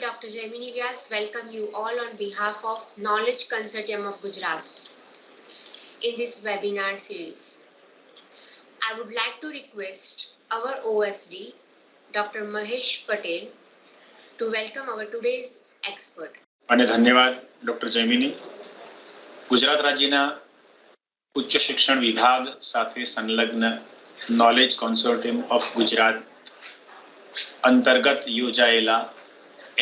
Dr. Jaimini Vyas welcome you all on behalf of Knowledge Consortium of Gujarat in this webinar series. I would like to request our OSD, Dr. Mahesh Patel, to welcome our today's expert. અને ધન્યવાદ doctor Jaimini. Gujarat રાજ્યના ઉચ્ચ શિક્ષણ વિભાગ સાથે સંલગ્ન knowledge consortium of Gujarat અંતર્ગત યોજાયેલા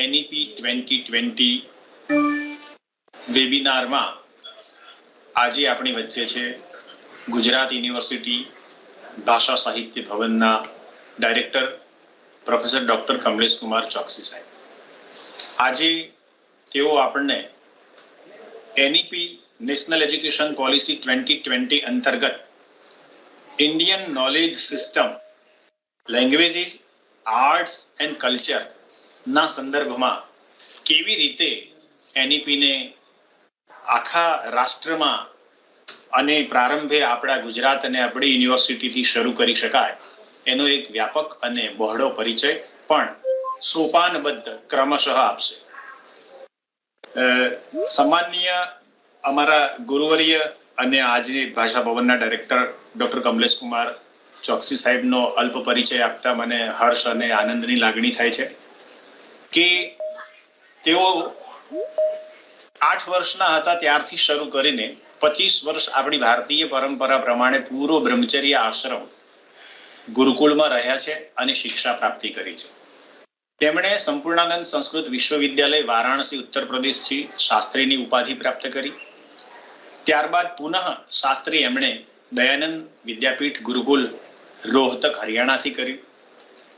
NEP 2020 વેબિનારમાં આજે આપણી વચ્ચે છે ગુજરાત યુનિવર્સિટી ભાષા સાહિત્ય ભવનના director professor doctor Kamlesh Kumar Choksi સાહેબ. આજે તેઓ આપણને NEP નેશનલ એજ્યુકેશન પોલિસી 2020 અંતર્ગત Indian knowledge system languages arts and culture ના સંદર્ભમાં કેવી રીતે NEP ને આખા રાષ્ટ્રમાં અને પ્રારંભે આપણા ગુજરાત અને આપણી યુનિવર્સિટીથી શરૂ કરી શકાય એનો એક વ્યાપક અને બહોળો પરિચય પણ સોપાનબદ્ધ ક્રમશઃ આપશે. સામાન્ય અમારા ગુરુવર્ય અને આજે ભાષા ભવનના ડાયરેક્ટર ડોક્ટર કમલેશ કુમાર ચોકસી સાહેબનો અલ્પ પરિચય આપતા મને હર્ષ અને આનંદની લાગણી થાય છે કે તેઓ 8 વર્ષના હતા ત્યારથી શરૂ કરીને 25 વર્ષ આપણી ભારતીય પરંપરા પ્રમાણે પૂરો બ્રહ્મચર્ય આશ્રમ ગુરુકુળમાં રહ્યા છે અને ಶಿಕ್ಷಾ પ્રાપ્તિ કરી છે. તેમણે સંપૂર્ણાનંદ સંસ્કૃત વિશ્વવિદ્યાલય વારાણસી ઉત્તર પ્રદેશથી શાસ્ત્રીની ઉપાધિ પ્રાપ્ત કરી. ત્યારબાદ પુનઃ શાસ્ત્રી એમણે દયાનંદ વિદ્યાપીઠ ગુરુકુલ રોહતક હરિયાણાથી કર્યું.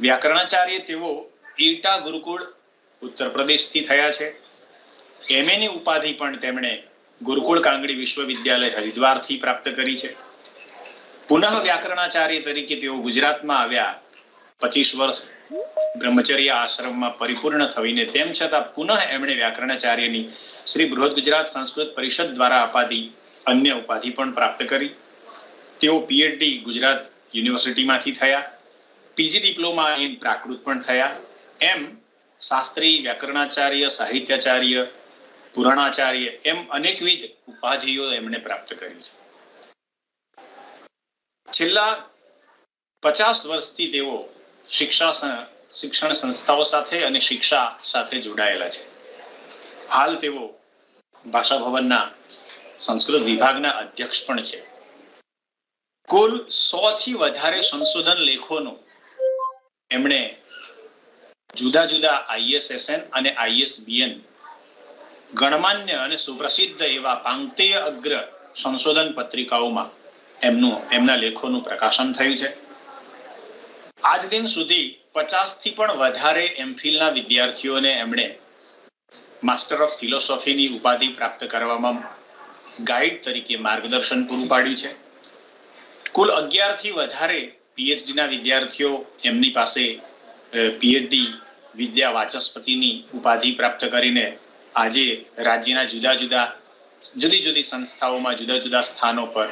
વ્યાકરણાચાર્ય તેઓ ઈટા ગુરુકુળ ઉત્તર પ્રદેશથી થયા છે. MA ની ઉપાધિ પણ તેમણે ગુરુકુળ કાંગડી વિશ્વવિદ્યાલય હરિદ્વારથી પ્રાપ્ત કરી છે. પુનઃ વ્યાકરણાચાર્ય તરીકે તેઓ ગુજરાતમાં આવ્યા. 25 વર્ષ બ્રહ્મચર્ય આશ્રમમાં પરિપૂર્ણ થઈને તેમ છતાં પુનઃ એમણે વ્યાકરણાચાર્યની શ્રી બૃહદ ગુજરાત સંસ્કૃત પરિષદ દ્વારા અપાતી અન્ય ઉપાધિ પણ પ્રાપ્ત કરી. તેઓ PhD ગુજરાત યુનિવર્સિટીમાંથી થયા. PG ડિપ્લોમા ઇન પ્રાકૃત પણ થયા. એમ શાસ્ત્રી, વ્યાકરણાચાર્ય, સાહિત્યાચાર્ય, પુરાણાચાર્ય એમ અનેકવિધ ઉપાધિઓ એમણે પ્રાપ્ત કરી છે. છેલ્લા 50 વર્ષથી તેઓ શિક્ષણ સંસ્થાઓ સાથે અને શિક્ષા સાથે જોડાયેલા છે. હાલ તેઓ ભાષા ભવનના સંસ્કૃત વિભાગના અધ્યક્ષ પણ છે. કુલ 100 થી વધારે સંશોધન લેખોનું એમણે જુદા જુદા ISSN અને ISBN ગણમાન્ય અને સુપ્રસિદ્ધ એવા પાંક્તિય અગ્ર સંશોધન પત્રિકાઓમાં એમના લેખોનું પ્રકાશન થયું છે. આજ દિન સુધી 50 થી પણ વધારે MPhilના વિદ્યાર્થીઓને એમણે માસ્ટર ઓફ ફિલોસોફીની ઉપાધિ પ્રાપ્ત કરવામાં ગાઈડ તરીકે માર્ગદર્શન પૂરું પાડ્યું છે. કુલ 11 થી વધારે PhDના વિદ્યાર્થીઓ એમની પાસે PhD વિદ્યા વાચસ્પતિની ઉપાધિ પ્રાપ્ત કરીને આજે રાજ્યના જુદી જુદી સંસ્થાઓમાં જુદા જુદા સ્થાનો પર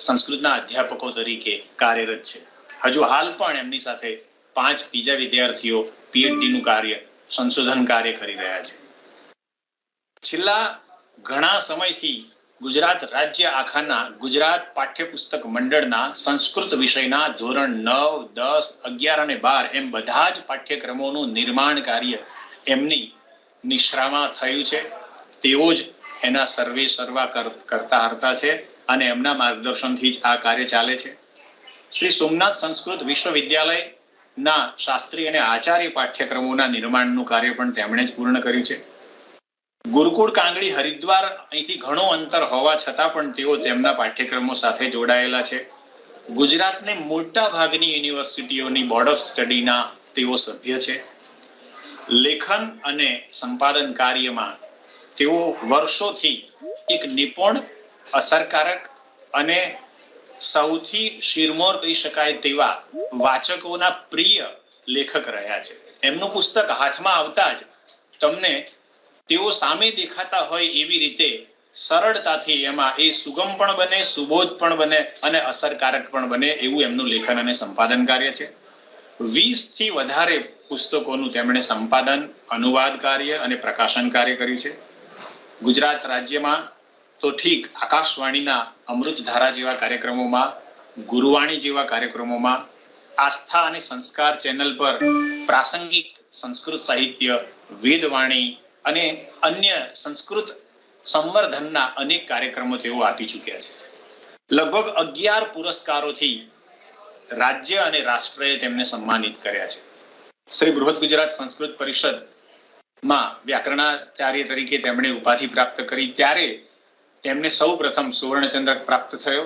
સંસ્કૃતના અધ્યાપકો તરીકે કાર્યરત છે. હજુ હાલ પણ એમની સાથે 5 બીજા વિદ્યાર્થીઓ PhDનું કાર્ય સંશોધન કાર્ય કરી રહ્યા છે. છેલ્લા ઘણા સમયથી ગુજરાત રાજ્ય આખાના ગુજરાત પાઠ્યપુસ્તક મંડળના સંસ્કૃત વિષયના ધોરણ 9, 10, 11 અને 12 એમ બધા જ પાઠ્યક્રમોનું નિર્માણ કાર્ય એમની નિશ્રામાં થયું છે. તેઓ જ એના સર્વા કરતા હરતા છે અને એમના માર્ગદર્શનથી જ આ કાર્ય ચાલે છે. શ્રી સોમનાથ સંસ્કૃત વિશ્વવિદ્યાલયના શાસ્ત્રી અને આચાર્ય પાઠ્યક્રમોના નિર્માણનું કાર્ય પણ તેમણે જ પૂર્ણ કર્યું છે. ગુરુકુળ કાંગડી હરિદ્વાર અહીંથી ઘણો અંતર હોવા છતાં પણ તેઓ તેમના પાઠ્યક્રમો સાથે જોડાયેલા છે. ગુજરાતની મોટા ભાગની યુનિવર્સિટીઓની બોર્ડ ઓફ સ્ટડીના તેઓ સભ્ય છે. લેખન અને સંપાદન કાર્યમાં તેઓ વર્ષોથી એક નિપુણ, અસરકારક અને સૌથી શિરમોર કહી શકાય તેવા વાચકોના પ્રિય લેખક રહ્યા છે. એમનું પુસ્તક હાથમાં આવતા જ તમને તેઓ સામે દેખાતા હોય એવી રીતે સરળતાથી એમાં એ સુગમ પણ બને, સુબોધ પણ બને અને અસરકારક પણ બને એવું એમનું લેખન અને સંપાદન કાર્ય છે. 20 થી વધારે પુસ્તકોનું તેમણે સંપાદન, અનુવાદ કાર્ય અને પ્રકાશન કાર્ય કર્યું છે. ગુજરાત રાજ્યમાં તો ઠીક, આકાશવાણીના અમૃતધારા જેવા કાર્યક્રમોમાં, ગુરુવાણી જેવા કાર્યક્રમોમાં, આસ્થા અને સંસ્કાર ચેનલ પર પ્રાસંગિક સંસ્કૃત સાહિત્ય, વેદવાણી અને અન્ય સંસ્કૃત સંવર્ધનના અનેક કાર્યક્રમો તેઓ આપી ચૂક્યા છે. લગભગ 11 પુરસ્કારોથી રાજ્ય અને રાષ્ટ્રએ તેમને સન્માનિત કર્યા છે. શ્રી બૃહદ ગુજરાત સંસ્કૃત પરિષદમાં વ્યાકરણાચાર્ય તરીકે તેમણે ઉપાધિ પ્રાપ્ત કરી ત્યારે તેમને સૌ પ્રથમ સુવર્ણચંદ્રક પ્રાપ્ત થયો.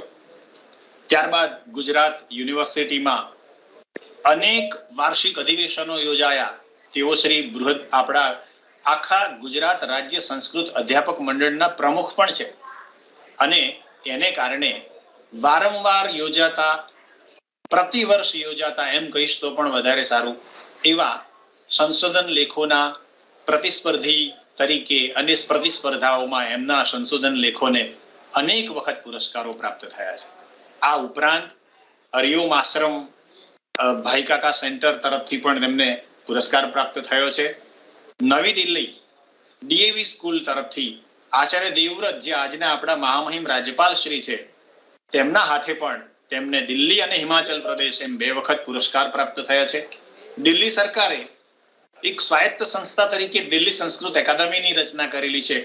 ત્યારબાદ ગુજરાત યુનિવર્સિટીમાં અનેક વાર્ષિક અધિવેશનો યોજાયા. તેઓ શ્રી બૃહદ આપણા આખા ગુજરાત રાજ્ય સંસ્કૃત અધ્યાપક મંડળના પ્રમુખ પણ છે અને એને કારણે વારંવાર યોજાતા, પ્રતિવર્ષ યોજાતા એમ કહીશ તો પણ વધારે સારું એવા સંશોધન લેખોના પ્રતિસ્પર્ધી તરીકે અને પ્રતિસ્પર્ધાઓમાં એમના સંશોધન લેખોને અનેક વખત પુરસ્કારો પ્રાપ્ત થયા છે. આ ઉપરાંત હરિઓમ આશ્રમ ભાઈ કાકા સેન્ટર તરફથી પણ તેમને પુરસ્કાર પ્રાપ્ત થયો છે. નવી દિલ્હી ડીએવી સ્કૂલ તરફથી આચાર્ય દેવવ્રત, જે આજના આપણા મહામહિમ રાજ્યપાલ શ્રી છે, તેમના હાથે પણ તેમને દિલ્હી અને હિમાચલ પ્રદેશ એમ 2 વખત પુરસ્કાર પ્રાપ્ત થયા છે. દિલ્હી સરકારે એક સ્વાયત્ત સંસ્થા તરીકે દિલ્હી સંસ્કૃત એકાદમીની રચના કરેલી છે,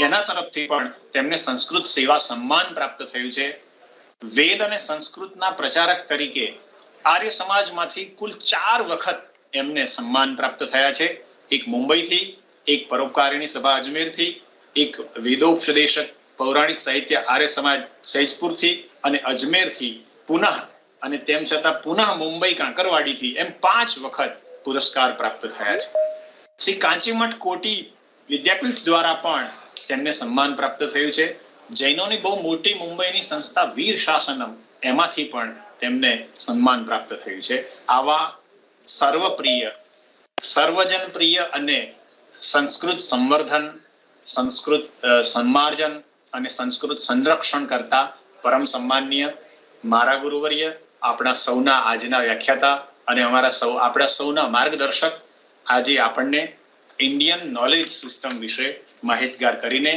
એના તરફથી પણ તેમને સંસ્કૃત સેવા સન્માન પ્રાપ્ત થયું છે. વેદ અને સંસ્કૃતના પ્રચારક તરીકે આર્ય સમાજમાંથી કુલ 4 વખત એમને સન્માન પ્રાપ્ત થયા છે. એક મુંબઈથી, એક પરોપકારિણી સભા અજમેરથી, એક વેદોપદેશક પૌરાણિક સાહિત્ય આર્ય સમાજ સૈજપુરથી અને અજમેરથી પુનઃ, અને તેમ છતાં પુનઃ મુંબઈ કાંકરવાડીથી, એમ 5 વખત પુરસ્કાર પ્રાપ્ત થયા છે. શ્રી કાંચીમઠ કોટી વિદ્યાપીઠ દ્વારા પણ તેમને સન્માન પ્રાપ્ત થયું છે. જૈનોની બહુ મોટી મુંબઈની સંસ્થા વીર શાસનમ, એમાંથી પણ તેમને સન્માન પ્રાપ્ત થયું છે. આવા સર્વપ્રિય, સર્વજન પ્રિય અને સંસ્કૃત સંવર્ધન, સંસ્કૃત સન્માર્જન અને સંસ્કૃત સંરક્ષણ કરતા પરમ સન્માનીય મારા ગુરુવર્ય, આપણા સૌના આજના વ્યાખ્યાતા અને આપણા સૌના માર્ગદર્શક, આજે આપણને ઇન્ડિયન નોલેજ સિસ્ટમ વિશે માહિતગાર કરીને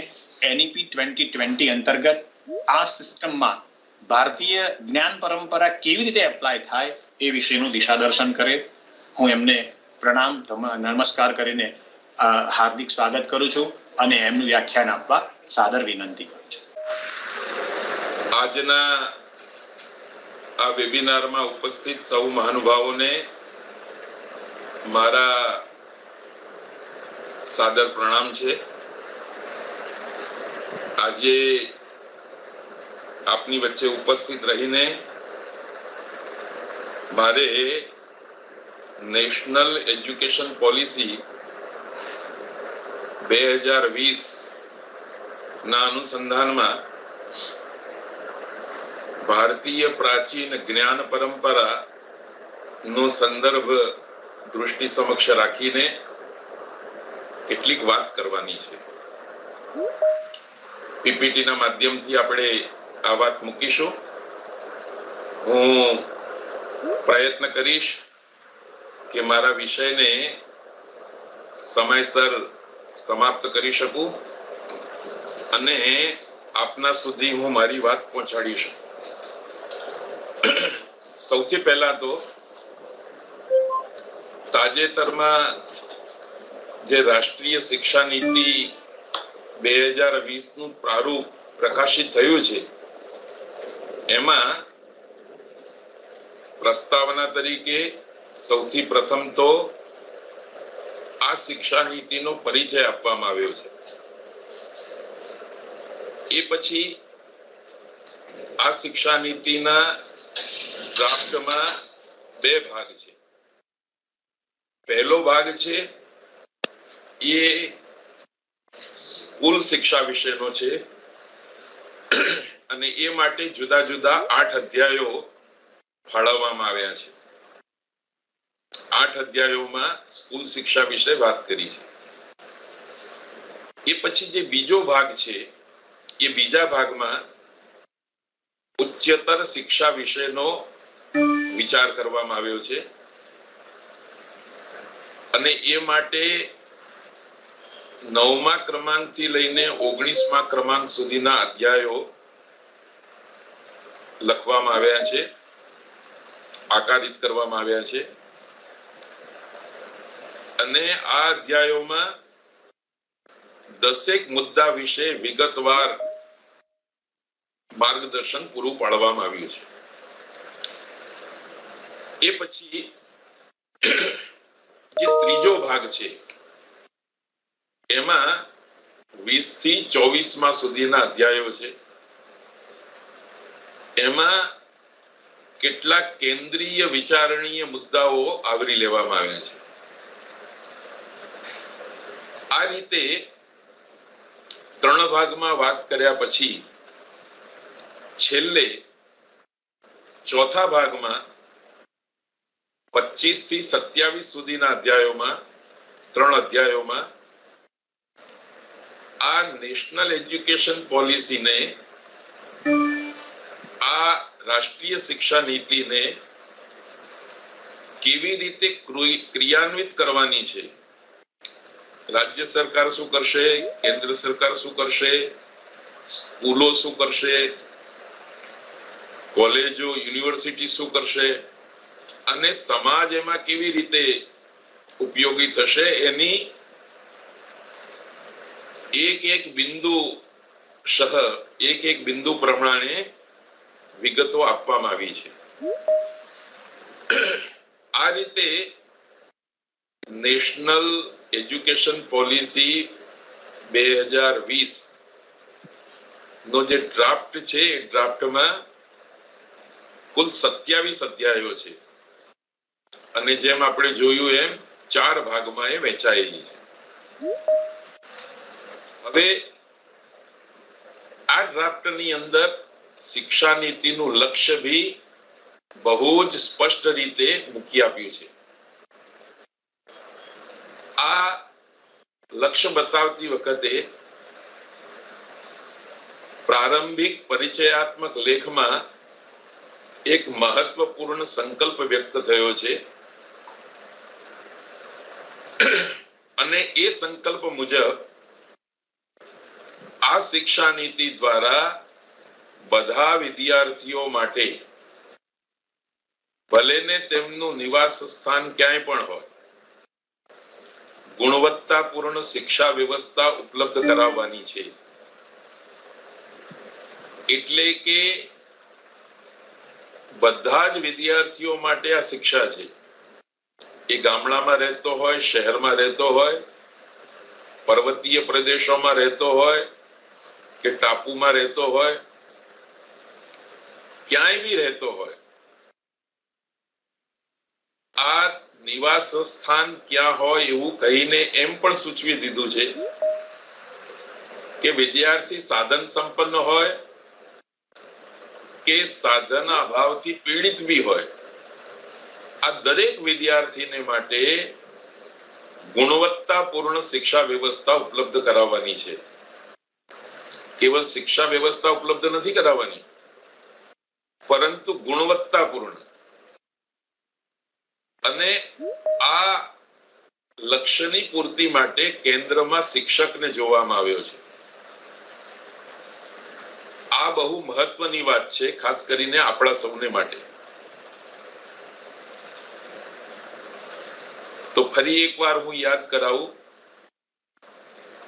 એનઈપી 2020 અંતર્ગત આ સિસ્ટમમાં ભારતીય જ્ઞાન પરંપરા કેવી રીતે એપ્લાય થાય એ વિશેનું દિશાદર્શન કરે. હું એમને પ્રણામ નમસ્કાર કરીને હાર્દિક સ્વાગત કરું છું અને એમનું વ્યાખ્યાન આપવા સાદર વિનંતી કરું છું. આજના આ વેબિનારમાં ઉપસ્થિત સૌ મહાનુભાવોને મારા સાદર પ્રણામ છે. આજે આપની વચ્ચે ઉપસ્થિત રહીને મારે નેશનલ એજ્યુકેશન પોલિસી 2020 ના અનુસંધાનમાં ભારતીય પ્રાચીન જ્ઞાન પરંપરા નો સંદર્ભ દૃષ્ટિ સમક્ષ રાખીને કેટલીક વાત કરવાની છે. પીપીટી ના માધ્યમથી આપણે આ વાત મૂકીશું. હું પ્રયત્ન કરીશ કે મારા વિષયને સમયસર સમાપ્ત કરી શકું અને આપના સુધી હું મારી વાત પહોંચાડી શકું. સૌથી પહેલા તો તાજેતરમાં જે રાષ્ટ્રીય શિક્ષા નીતિ 2020 નું પ્રારૂપ પ્રકાશિત થયું છે, એમાં પ્રસ્તાવના તરીકે સૌથી પ્રથમ તો આ શિક્ષા નીતિનો પરિચય આપવામાં આવ્યો છે. એ પછી આ શિક્ષા નીતિના ડ્રાફ્ટમાં 2 ભાગ છે. પહેલો ભાગ છે એ સ્કૂલ શિક્ષા વિશેનો છે અને એ માટે જુદા જુદા 8 અધ્યાયો ફાળવવામાં આવ્યા છે. 8 અધ્યાયોમાં સ્કૂલ શિક્ષા વિશે વાત કરી છે. એ પછી જે બીજો ભાગ છે, એ બીજા ભાગમાં ઉચ્ચતર શિક્ષા વિશેનો વિચાર કરવામાં આવ્યો છે અને એ માટે 9મા ક્રમાંકથી લઈને 19મા ક્રમાંક સુધીના અધ્યાયો લખવામાં આવ્યા છે, આકારિત કરવામાં આવ્યા છે. અને આ અધ્યાયોમાં 10 મુદ્દા વિશે વિગતવાર માર્ગદર્શન પૂરું પાડવામાં આવ્યું છે. એ પછી જે ત્રીજો ભાગ છે એમાં 20 થી 24મા સુધીના અધ્યાયો છે. એમાં કેટલાક કેન્દ્રીય વિચારણીય મુદ્દાઓ આવરી લેવામાં આવ્યા છે. આ રીતે 3 ભાગમાં વાત કર્યા પછી છેલ્લે ચોથા ભાગમાં 25 થી 27 સુધીના અધ્યાયોમાં 3 અધ્યાયોમાં આ નેશનલ એજ્યુકેશન પોલિસીને, આ રાષ્ટ્રીય શિક્ષા નીતિને કેવી રીતે ક્રિયાન્વિત કરવાની છે, રાજ્ય સરકાર શું કરશે, કેન્દ્ર સરકાર શું કરશે, સ્કૂલો શું કરશે, કોલેજો યુનિવર્સિટી શું કરશે અને સમાજ એમાં કેવી રીતે ઉપયોગી થશે એની એક બિંદુ પ્રમાણે વિગતો આપવામાં આવી છે. આ રીતે નેશનલ એજ્યુકેશન પોલિસી 2020 નો જે ડ્રાફ્ટ છે એ ડ્રાફ્ટમાં કુલ 27 અધ્યાયો છે અને જેમ આપણે જોયું એમ 4 ભાગમાં એ વહેંચાયેલી છે. હવે આ ડ્રાફ્ટની અંદર શિક્ષા નીતિનું લક્ષ્ય ભી બહુ જ સ્પષ્ટ રીતે મૂકી આપ્યું છે. આ લક્ષ્ય બતાવતી વખતે પ્રારંભિક પરિચયાત્મક લેખમાં એક મહત્વપૂર્ણ સંકલ્પ વ્યક્ત થયો છે અને એ સંકલ્પ મુજબ આ શિક્ષા નીતિ દ્વારા બધા વિદ્યાર્થીઓ માટે ભલે ને તેમનું નિવાસ સ્થાન ક્યાંય પણ હોય ગુણવત્તાપૂર્ણ શિક્ષા વ્યવસ્થા ઉપલબ્ધ કરાવવાની છે. એટલે કે બધા જ વિદ્યાર્થીઓ માટે આ શિક્ષા છે. એ ગામડામાં રહેતો હોય, શહેરમાં રહેતો હોય, પર્વતીય પ્રદેશોમાં રહેતો હોય કે ટાપુમાં રહેતો હોય, ક્યાંય બી રહેતો હોય, આ નિવાસ સ્થાન ક્યાં હોય એવું કહીને એમ પણ સૂચવી દીધું છે કે વિદ્યાર્થી સાધન સંપન્ન હોય કે સાધન અભાવથી પીડિત બી હોય, આ દરેક વિદ્યાર્થીને માટે ગુણવત્તાપૂર્ણ શિક્ષા વ્યવસ્થા ઉપલબ્ધ કરાવવાની છે. કેવળ શિક્ષા વ્યવસ્થા ઉપલબ્ધ નથી કરાવવાની, પરંતુ ગુણવત્તાપૂર્ણ. અને આ લક્ષ્યની પૂર્તિ માટે કેન્દ્રમાં શિક્ષકને જોવામાં આવ્યો છે. આ બહુ મહત્વની વાત છે, ખાસ કરીને આપણા સૌને માટે. તો ફરી એકવાર હું યાદ કરાવું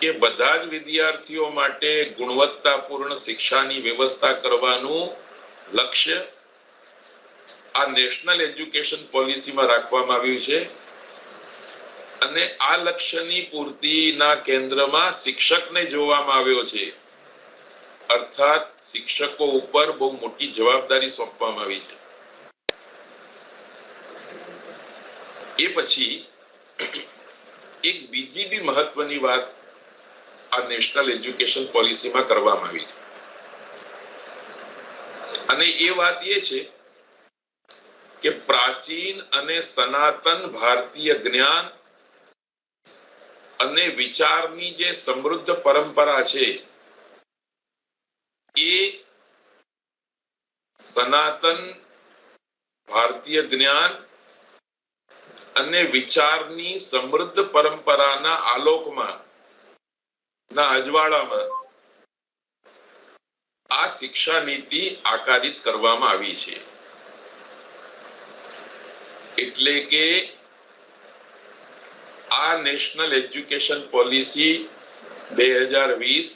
કે બધા જ વિદ્યાર્થીઓ માટે ગુણવત્તાપૂર્ણ શિક્ષાની વ્યવસ્થા કરવાનું લક્ષ્ય આ નેશનલ એજ્યુકેશન પોલિસીમાં રાખવામાં આવ્યું છે અને આ લક્ષ્યની પૂર્તિના કેન્દ્રમાં શિક્ષકને જોવામાં આવ્યો છે. અર્થાત શિક્ષકો ઉપર બહુ મોટી જવાબદારી સોંપવામાં આવી છે. એ પછી એક બીજી બી મહત્વની વાત આ નેશનલ એજ્યુકેશન પોલિસીમાં કરવામાં આવી છે અને એ વાત એ છે કે પ્રાચીન અને સનાતન ભારતીય જ્ઞાન અને વિચારની જે સમૃદ્ધ પરંપરા છે એ સનાતન ભારતીય જ્ઞાન અને વિચારની સમૃદ્ધ પરંપરાના આલોકમાં ના અજવાળામાં આ શિક્ષા નીતિ આકારિત કરવામાં આવી છે. એટલે કે આ નેશનલ એજ્યુકેશન પોલિસી 2020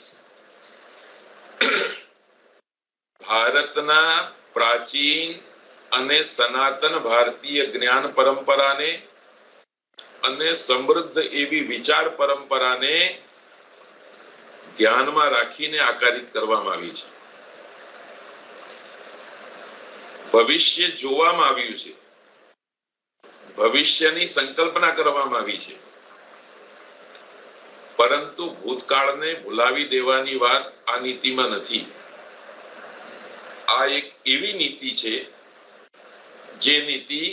ભારતના પ્રાચીન અને સનાતન ભારતીય જ્ઞાન પરંપરાને અને સમૃદ્ધ એવી વિચાર પરંપરાને ધ્યાનમાં રાખીને આકારિત કરવામાં આવી છે. ભવિષ્ય જોવામાં આવ્યું છે, ભવિષ્યની સંકલ્પના કરવામાં આવી છે, પરંતુ ભૂતકાળને ભૂલાવી દેવાની વાત આ નીતિમાં નથી. આ એક એવી નીતિ છે જે નીતિ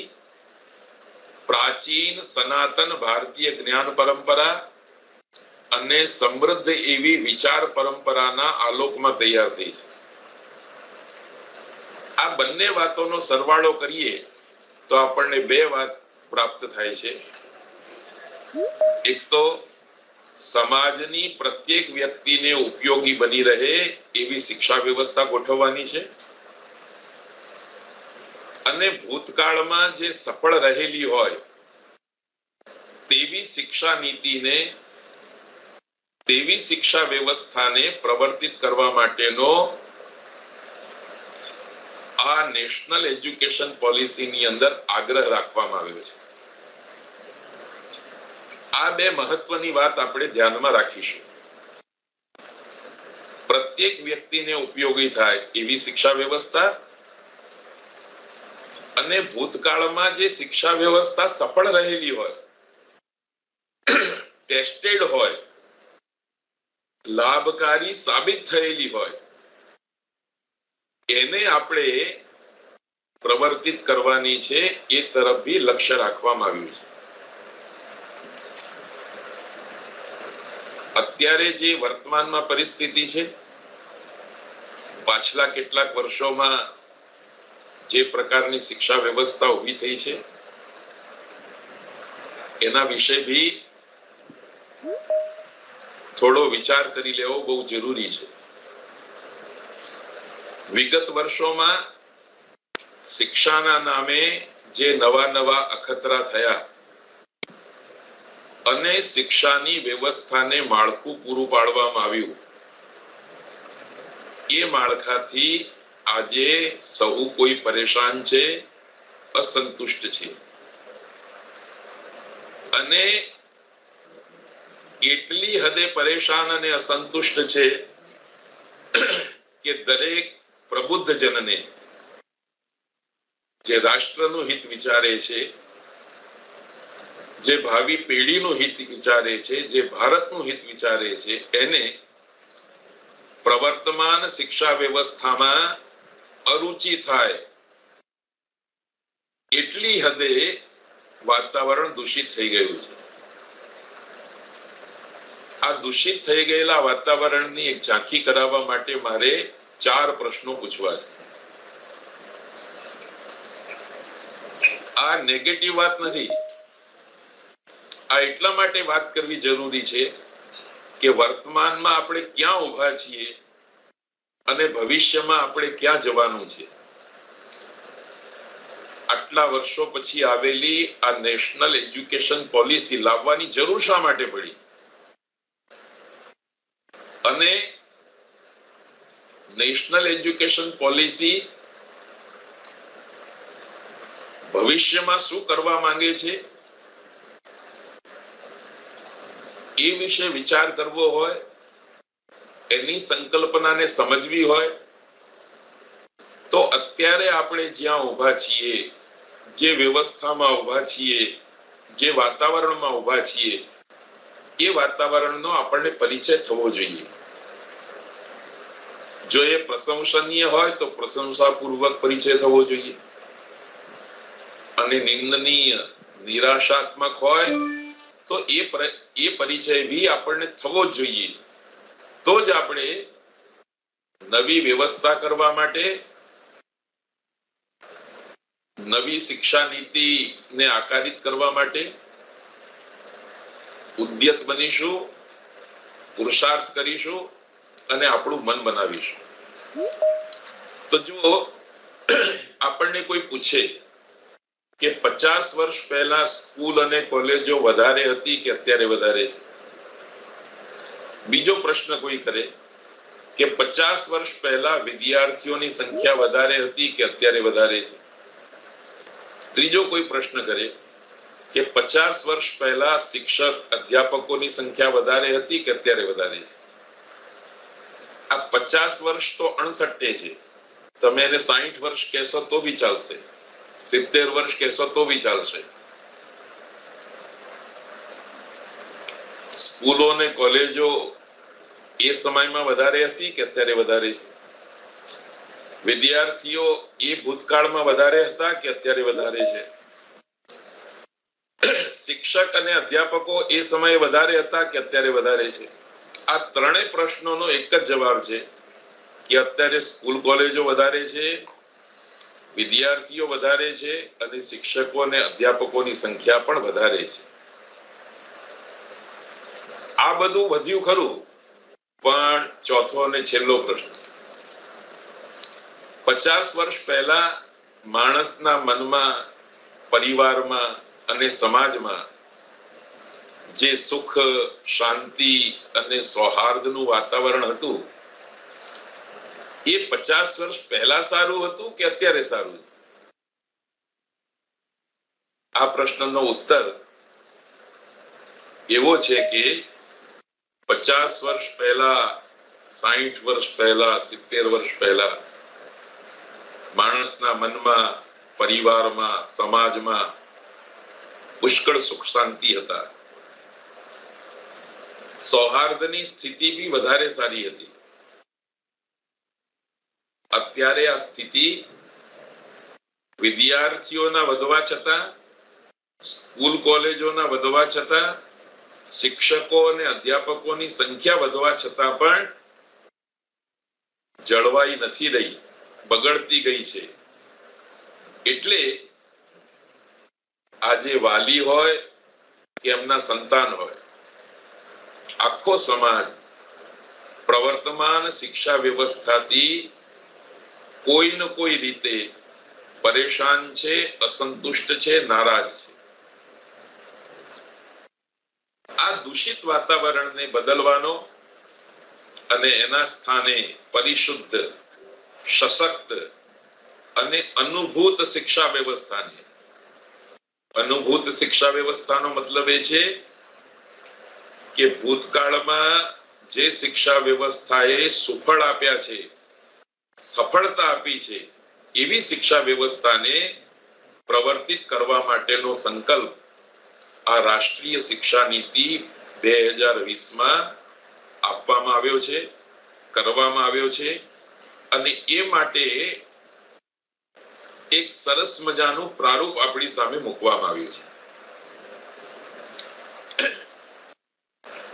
પ્રાચીન સનાતન ભારતીય જ્ઞાન પરંપરા અને સમૃદ્ધ એવી વિચાર પરંપરાના આલોકમાં તૈયાર થઈ છે. આ બંને વાતોનો સરવાળો કરીએ તો આપણને બે વાત પ્રાપ્ત થાય છે. એક તો સમાજની પ્રત્યેક વ્યક્તિને ઉપયોગી બની રહે એવી શિક્ષા વ્યવસ્થા ગોઠવવાની છે, અને ભૂતકાળમાં જે સફળ રહેલી હોય તેવી શિક્ષા નીતિને, તેવી શિક્ષા વ્યવસ્થાને પ્રવર્તિત કરવા માટેનો આ નેશનલ એજ્યુકેશન પોલિસીની અંદર આગ્રહ રાખવામાં આવ્યો છે. આ બે મહત્વની વાત આપણે ધ્યાનમાં રાખીશું. પ્રત્યેક વ્યક્તિને ઉપયોગી થાય એવી શિક્ષા વ્યવસ્થા અને ભૂતકાળમાં જે શિક્ષા વ્યવસ્થા સફળ રહેલી હોય, ટેસ્ટેડ હોય, લાભકારી સાબિત થયેલી હોય, એને આપણે પ્રવર્તિત કરવાની છે. એ તરફ બી લક્ષ્ય રાખવામાં આવ્યું છે. અત્યારે જે વર્તમાનમાં પરિસ્થિતિ છે, પાછલા કેટલાક વર્ષોમાં જે પ્રકારની શિક્ષા વ્યવસ્થા ઊભી થઈ છે, એના વિશે બી થોડો વિચાર કરી લેવો બહુ જરૂરી છે. વિગત વર્ષોમાં શિક્ષાના નામે જે નવા અખતરા થયા અને શિક્ષાની વ્યવસ્થાને માળખું પૂરું પાડવામાં આવ્યું, એ માળખાથી આજે સૌ કોઈ પરેશાન છે, અસંતુષ્ટ છે, અને એટલી હદે પરેશાન અને અસંતુષ્ટ છે કે દરેક પ્રબુદ્ધ જનને, જે રાષ્ટ્રનું હિત વિચારે છે, જે ભાવિ પેઢીનું હિત વિચારે છે, જે ભારતનું હિત વિચારે છે, એને પ્રવર્તમાન શિક્ષા વ્યવસ્થામાં અરુચિ થાય એટલી હદે વાતાવરણ દૂષિત થઈ ગયું છે. આ દૂષિત થઈ ગયેલા વાતાવરણની એક ઝાંખી કરાવવા માટે મારે 4 પ્રશ્નો પૂછવા છે. આ નેગેટિવ વાત નથી. આ એટલા માટે વાત કરવી જરૂરી છે કે વર્તમાનમાં આપણે ક્યાં ઊભા છીએ અને ભવિષ્યમાં આપણે ક્યાં જવાનું છે. આટલા વર્ષો પછી આવેલી આ નેશનલ એજ્યુકેશન પોલિસી લાવવાની જરૂર શા માટે પડી, અને નેશનલ એજ્યુકેશન પોલિસી ભવિષ્યમાં શું કરવા માંગે છે એ વિશે વિચાર કરવો હોય, એની સંકલ્પનાને સમજવી હોય, તો અત્યારે આપણે જ્યાં ઊભા છીએ, જે વ્યવસ્થામાં ઊભા છીએ, જે વાતાવરણમાં ઊભા છીએ, એ વાતાવરણનો આપણને પરિચય થવો જોઈએ. જો એ પ્રશંસનીય હોય તો પ્રશંસાપૂર્વક પરિચય થવો જોઈએ, અને નિંદનીય, નિરાશાત્મક હોય તો એ પરિચય બી આપણને થવો જ જોઈએ. તો જ આપણે નવી વ્યવસ્થા કરવા માટે, નવી શિક્ષા નીતિને આકારિત કરવા માટે ઉદ્યત બનીશું, પુરુષાર્થ કરીશું અને આપણું મન બનાવીશું. તો જો આપણને કોઈ પૂછે કે 50 વર્ષ પહેલા સ્કૂલ અને કોલેજો વધારે હતી કે અત્યારે વધારે છે, બીજો પ્રશ્ન કોઈ કરે કે 50 વર્ષ પહેલા વિદ્યાર્થીઓની સંખ્યા વધારે હતી કે અત્યારે વધારે છે, ત્રીજો કોઈ પ્રશ્ન કરે કે 50 વર્ષ પહેલા શિક્ષક અધ્યાપકોની સંખ્યા વધારે હતી કે અત્યારે વધારે છે. આ 50 વર્ષ તો અણસટ્ટે છે. તમે એને 60 વર્ષ કહેશો તો બી ચાલશે, 70 વર્ષ કહેશો તો બી ચાલશે. સ્કૂલો અને કોલેજો એ સમયમાં વધારે હતી કે અત્યારે વધારે છે? વિદ્યાર્થીઓ એ ભૂતકાળમાં વધારે હતા કે અત્યારે વધારે છે? શિક્ષક અને અધ્યાપકો એ સમયે વધારે હતા કે અત્યારે વધારે છે? આ ત્રણેય પ્રશ્નોનો એક જ જવાબ છે કે અત્યારે સ્કૂલ કોલેજો વધારે છે, વિદ્યાર્થીઓ વધારે છે અને શિક્ષકો અને અધ્યાપકોની સંખ્યા પણ વધારે છે. આ બધું વધ્યું ખરું, પણ ચોથો અને છેલ્લો પ્રશ્ન, 50 વર્ષ પહેલા માણસના મનમાં, પરિવારમાં અને સમાજમાં જે સુખ, શાંતિ અને સૌહાર્દનું વાતાવરણ હતું, એ 50 વર્ષ પહેલા સારું હતું કે અત્યારે સારું? આ પ્રશ્નનો ઉત્તર એવો છે કે 50 વર્ષ પહેલા, 60 વર્ષ પહેલા, 70 વર્ષ પહેલા માણસના મનમાં, પરિવારમાં, સમાજમાં પુષ્કળ સુખ શાંતિ હતા. સૌહાર્દની સ્થિતિ બી વધારે સારી હતી. અત્યારે આ સ્થિતિ વિદ્યાર્થીઓના વધવા છતાં, સ્કૂલ કોલેજોના વધવા છતાં, શિક્ષકો અને અધ્યાપકોની સંખ્યા વધવા છતાં પણ જળવાઈ નથી રહી, બગડતી ગઈ છે. એટલે આજે વાલી હોય કે એમના સંતાન હોય, આખો સમાજ પ્રવર્તમાન શિક્ષા વ્યવસ્થાથી કોઈ ન કોઈ રીતે પરેશાન છે, અસંતુષ્ટ છે, નારાજ છે. આ દૂષિત વાતાવરણને બદલવાનો અને એના સ્થાને પરિશુદ્ધ, સશક્ત અને અનુભૂત શિક્ષા વ્યવસ્થાને, અનુભૂત શિક્ષા વ્યવસ્થાનો મતલબ એ છે કે ભૂતકાળમાં જે શિક્ષા વ્યવસ્થાએ સુફળ આપ્યા છે, સફળતા આપી છે, એવી શિક્ષા વ્યવસ્થાને પ્રવર્તિત કરવા માટેનો સંકલ્પ આ રાષ્ટ્રીય શિક્ષા નીતિ 2020માં આપવામાં આવ્યો છે, કરવામાં આવ્યો છે. અને એ માટે એક સરસ મજાનું પ્રારૂપ આપણી સામે મૂકવામાં આવ્યું છે.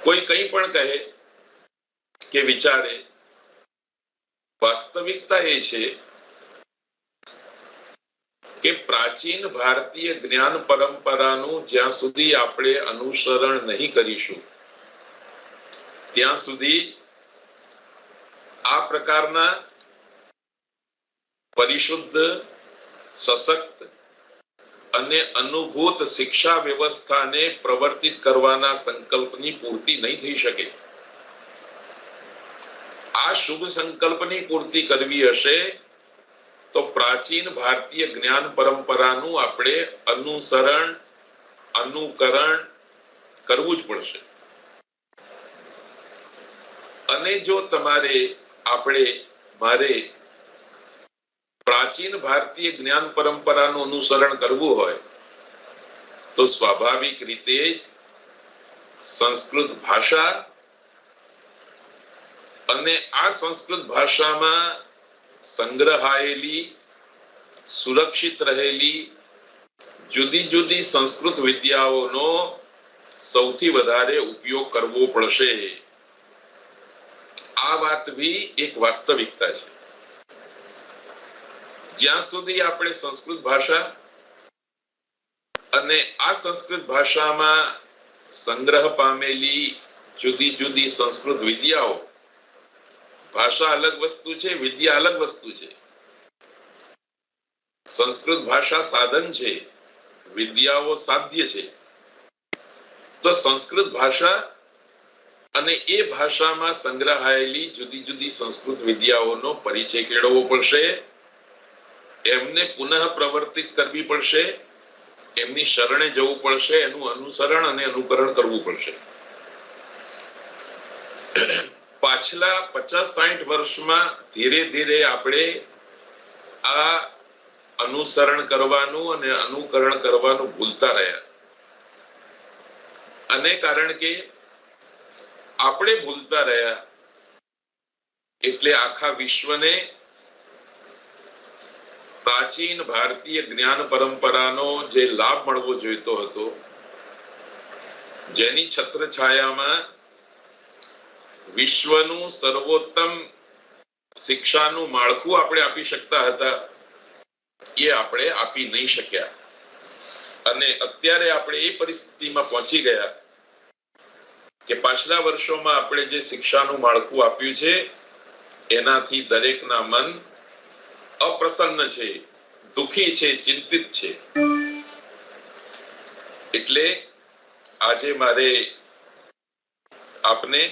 કોઈ કંઈ પણ કહે કે વિચારે, વાસ્તવિકતા એ છે કે પ્રાચીન ભારતીય જ્ઞાન પરંપરાનું જ્યાં સુધી આપણે અનુસરણ નહીં કરીશું, ત્યાં સુધી આ પ્રકારના પરિશુદ્ધ, સશક્ત અને અનુભૂત શિક્ષા વ્યવસ્થાને પ્રવર્તિત કરવાના સંકલ્પની પૂર્તિ નહીં થઈ શકે. આ શુભ સંકલ્પની પૂર્તિ કરવી હશે તો પ્રાચીન ભારતીય જ્ઞાન પરંપરાનું આપણે અનુસરણ, અનુકરણ કરવું જ પડશે. અને જો તમારે, આપણે, મારે પ્રાચીન ભારતીય જ્ઞાન પરંપરાનું અનુસરણ કરવું હોય તો સ્વાભાવિક રીતે જ સંસ્કૃત ભાષા અને આ સંસ્કૃત ભાષામાં સંગ્રહાયેલી, સુરક્ષિત રહેલી જુદી જુદી સંસ્કૃત વિદ્યાઓનો સૌથી વધારે ઉપયોગ કરવો પડશે. આ વાત ભી એક વાસ્તવિકતા છે. જ્યાં સુધી આપણે સંસ્કૃત ભાષા અને આ સંસ્કૃત ભાષામાં સંગ્રહ પામેલી જુદી જુદી સંસ્કૃત વિદ્યાઓ, ભાષા અલગ વસ્તુ છે, વિદ્યા અલગ વસ્તુ છે. સંસ્કૃત ભાષા સાધન છે, વિદ્યાઓ સાધ્ય છે. તો સંસ્કૃત ભાષા અને એ ભાષામાં સંગ્રહાયેલી જુદી જુદી સંસ્કૃત વિદ્યાઓનો પરિચય કેળવવો પડશે, એમને પુનઃ પ્રવર્તિત કરવી પડશે, એમની શરણે જવું પડશે, એનું અનુસરણ અને અનુકરણ કરવું પડશે. પાછલા 50-60 વર્ષમાં ધીરે ધીરે આપણે આ અનુસરણ કરવાનું અને અનુકરણ કરવાનું ભૂલતા રહ્યા. અને કારણ કે આપણે ભૂલતા રહ્યા એટલે આખા વિશ્વને પ્રાચીન ભારતીય જ્ઞાન પરંપરાનો જે લાભ મળવો જોઈતો હતો, જેની છત્રછાયામાં વિશ્વનું સર્વોત્તમ શિક્ષાનું માળખું આપણે આપી શકતા હતા, એ આપણે આપી નહીં શક્યા. અને અત્યારે આપણે એ પરિસ્થિતિમાં પહોંચી ગયા કે પાછલા વર્ષોમાં આપણે જે શિક્ષાનું માળખું આપ્યું છે એનાથી દરેકના મન અપ્રસન્ન છે, દુઃખી છે, ચિંતિત છે. એટલે આજે મારે આપને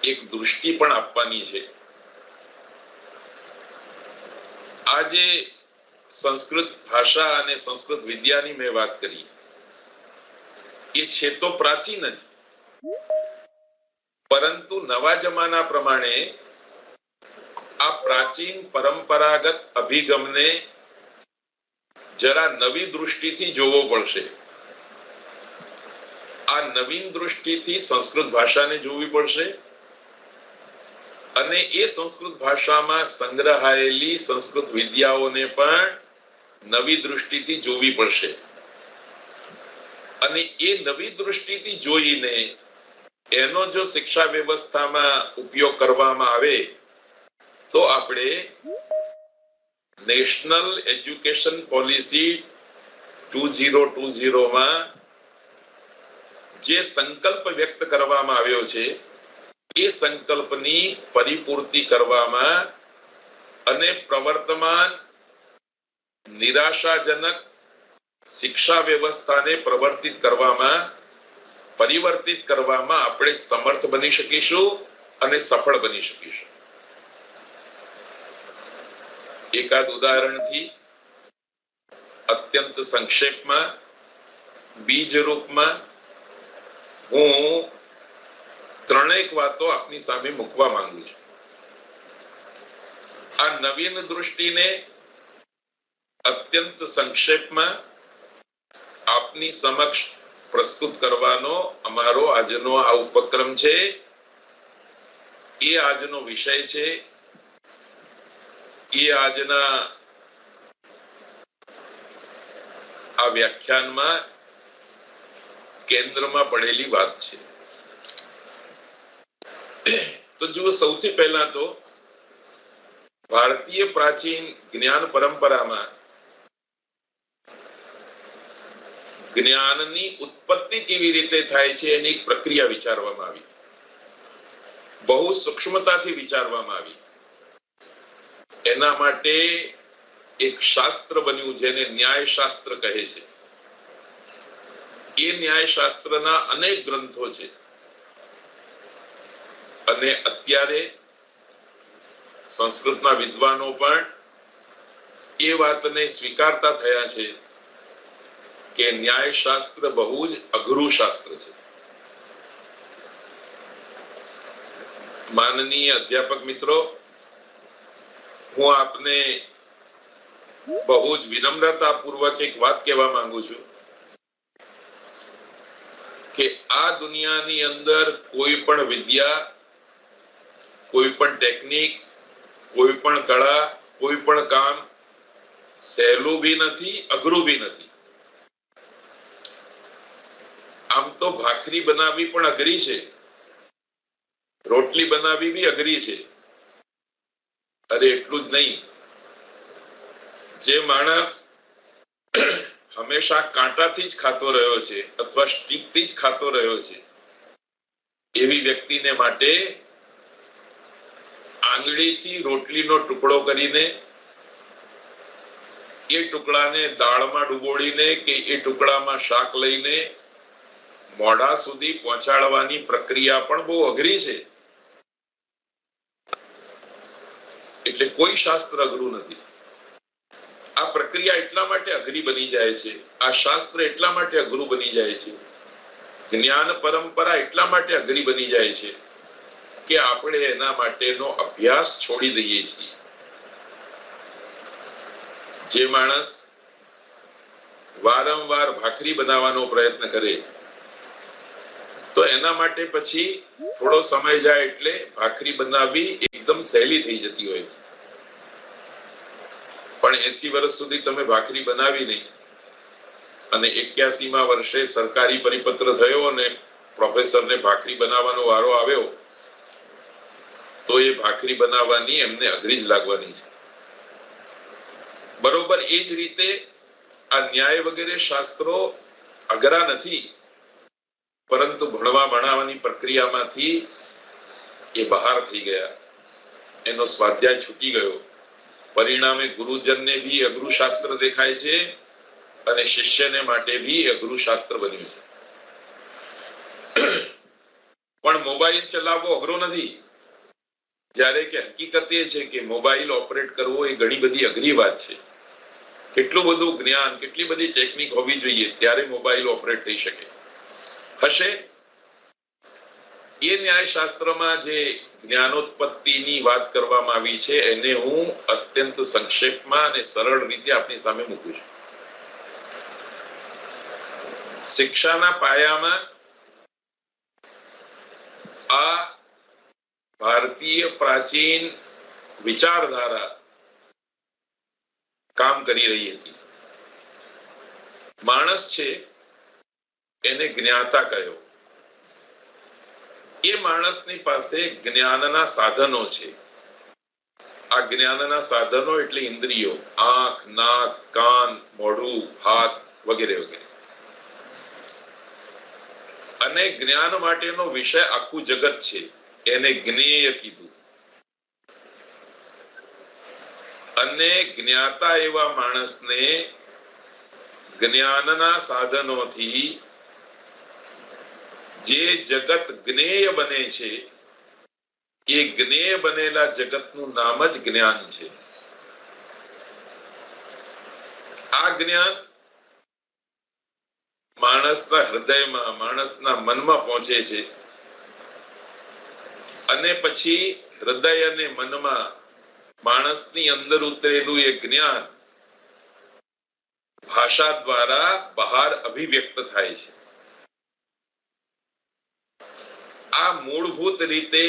એક દૃષ્ટિ પણ આપવાની છે. આજે સંસ્કૃત ભાષા અને સંસ્કૃત વિદ્યાની મેં વાત કરી, એ છે તો પ્રાચીન જ, પરંતુ નવા જમાના પ્રમાણે આ પ્રાચીન પરંપરાગત અભિગમને જરા નવી દૃષ્ટિથી જોવો પડશે. આ નવીન દૃષ્ટિથી સંસ્કૃત ભાષાને જોવી પડશે અને એ સંસ્કૃત ભાષામાં સંગ્રહાયેલી સંસ્કૃત વિદ્યાઓને પણ નવી દૃષ્ટિથી જોવી પડશે. અને એ નવી દૃષ્ટિથી જોઈને એનો જો શિક્ષા વ્યવસ્થામાં ઉપયોગ કરવામાં આવે તો આપણે નેશનલ એજ્યુકેશન પોલિસી 2020 માં જે સંકલ્પ વ્યક્ત કરવામાં આવ્યો છે એ સંકલ્પની પરિપૂર્તિ કરવામાં અને પ્રવર્તમાન નિરાશાજનક શિક્ષા વ્યવસ્થાને પરિવર્તિત કરવામાં આપણે સમર્થ બની શકીશું અને સફળ બની શકીશું. એકાદ ઉદાહરણથી અત્યંત સંક્ષેપમાં બીજ રૂપમાં હું ત્રણેક વાતો આપની સામે મૂકવા માંગુ છું. આ નવીન દૃષ્ટિને અત્યંત સંક્ષેપમાં આપની સમક્ષ પ્રસ્તુત કરવાનો અમારો આજનો આ ઉપક્રમ છે. એ આજનો વિષય છે, એ આજના આ વ્યાખ્યાનમાં કેન્દ્રમાં પડેલી વાત છે. તો જુઓ, સૌથી પહેલા તો ભારતીય પ્રાચીન જ્ઞાન પરંપરામાં જ્ઞાનની ઉત્પત્તિ કેવી રીતે થાય છે એની એક પ્રક્રિયા વિચારવામાં આવી, બહુ સૂક્ષ્મતાથી વિચારવામાં આવી. એના માટે એક શાસ્ત્ર બન્યું જેને ન્યાય શાસ્ત્ર કહે છે. એ ન્યાય શાસ્ત્રના અનેક ગ્રંથો છે અને અત્યારે સંસ્કૃતના વિદ્વાનો પણ એ વાતને સ્વીકારતા થયા છે કે ન્યાય શાસ્ત્ર બહુ જ અઘરું શાસ્ત્ર છે. માનનીય અધ્યાપક મિત્રો, હું આપને બહુ જ વિનમ્રતાપૂર્વક એક વાત કહેવા માંગુ છું કે આ દુનિયાની અંદર કોઈ પણ વિદ્યા, કોઈ પણ ટેકનિક, કોઈ પણ કળા, કોઈ પણ કામ સહેલું બી નથી, અઘરું બી નથી. આમ તો ભાખરી બનાવવી પણ અઘરી છે, રોટલી બનાવવી બી અઘરી છે. અરે એટલું જ નહીં, જે માણસ હંમેશા કાંટાથી જ ખાતો રહ્યો છે અથવા સ્ટીકથી જ ખાતો રહ્યો છે એવી વ્યક્તિને માટે આંગળીથી રોટલીનો ટુકડો કરીને એ ટુકડાને દાળમાં ડુબોળીને કે એ ટુકડામાં શાક લઈને મોઢા સુધી પહોંચાડવાની પ્રક્રિયા પણ બહુ અઘરી છે. એટલે કોઈ શાસ્ત્ર અઘરું નથી. આ પ્રક્રિયા એટલા માટે અઘરી બની જાય છે, આ શાસ્ત્ર એટલા માટે અઘરું બની જાય છે, જ્ઞાન પરંપરા એટલા માટે અઘરી બની જાય છે કે આપણે એના માટેનો અભ્યાસ છોડી દઈએ છીએ. જે માણસ વારંવાર ભાખરી બનાવવાનો પ્રયત્ન કરે તો એના માટે પછી થોડો સમય જાય એટલે ભાખરી બનાવવી એકદમ સહેલી થઈ જતી હોય છે. પણ 80 વર્ષ સુધી તમે ભાખરી બનાવી નહીં અને 81મા વર્ષે સરકારી પરિપત્ર થયો અને પ્રોફેસરને ભાખરી બનાવવાનો વારો આવ્યો તો એ ભાખરી બનાવવાની એમને અઘરી જ લાગવાની છે. બરોબર એ જ રીતે આ ન્યાય વગેરે શાસ્ત્રો અઘરા નથી, પરંતુ ભણવા ભણાવવાની પ્રક્રિયામાંથી એ બહાર થઈ ગયા, એનો સ્વાધ્યાય છૂટી ગયો. પરિણામે ગુરુજનને બી અઘરું શાસ્ત્ર દેખાય છે અને શિષ્યને માટે બી અઘરું શાસ્ત્ર બન્યું છે. પણ મોબાઈલ ચલાવવો અઘરો નથી, જ્યારે કે હકીકત એ છે કે મોબાઈલ ઓપરેટ કરવો એ ઘણી બધી અઘરી વાત છે. કેટલું બધું જ્ઞાન, કેટલી બધી ટેકનિક હોવી જોઈએ ત્યારે મોબાઈલ ઓપરેટ થઈ શકે. હશે એ ન્યાયશાસ્ત્રમાં જે જ્ઞાનોત્પત્તિની વાત કરવામાં આવી છે એને હું અત્યંત સંક્ષેપમાં અને સરળ રીતે આપની સામે મૂકું છું. શિક્ષાના પાયામાં આ ભારતીય પ્રાચીન વિચારધારા કામ કરી રહી હતી. માણસ છે એને જ્ઞાતા કહ્યો. એ માણસની પાસે જ્ઞાનના સાધનો છે. આ જ્ઞાનના સાધનો એટલે ઇન્દ્રિયો, આંખ, નાક, કાન, મોઢું, હાથ વગેરે વગેરે. અને જ્ઞાન માટેનો વિષય આખું જગત છે, એને જ્ઞેય કીધું. અને જ્ઞાતા એવા માણસને જ્ઞાનના સાધનોથી જે જગત જ્ઞેય બને છે એ જ્ઞેય બનેલા જગતનું નામ જ જ્ઞાન છે. આ જ્ઞાન માણસના હૃદયમાં, માણસના મનમાં પહોંચે છે અને પછી હૃદય અને મનમાં માણસની અંદર ઉતરેલું એ જ્ઞાન ભાષા દ્વારા બહાર અભિવ્યક્ત થાય છે. આ મૂળભૂત રીતે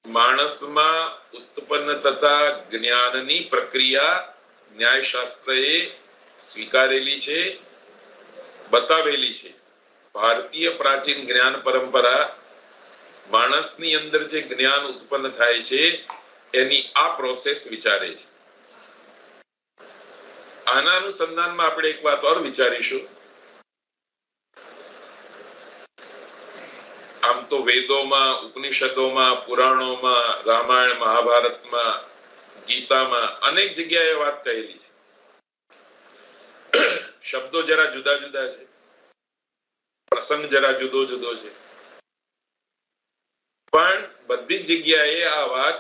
માણસમાં ઉત્પન્ન થતા જ્ઞાનની પ્રક્રિયા ન્યાયશાસ્ત્રએ સ્વીકારેલી છે, બતાવેલી છે. ભારતીય પ્રાચીન જ્ઞાન પરંપરા માણસની અંદર જે જ્ઞાન ઉત્પન્ન થાય છે એની આ પ્રોસેસ વિચારે છે. આના અનુસંધાનમાં આપણે એક વાત ઓર વિચારીશું. આમ તો વેદોમાં, ઉપનિષદોમાં, પુરાણોમાં, રામાયણ, મહાભારતમાં, ગીતામાં અનેક જગ્યાએ વાત કહેલી છે. શબ્દો જરા જુદા જુદા છે, પ્રસંગ જરા જુદો જુદો છે, પણ બધી જગ્યાએ આ વાત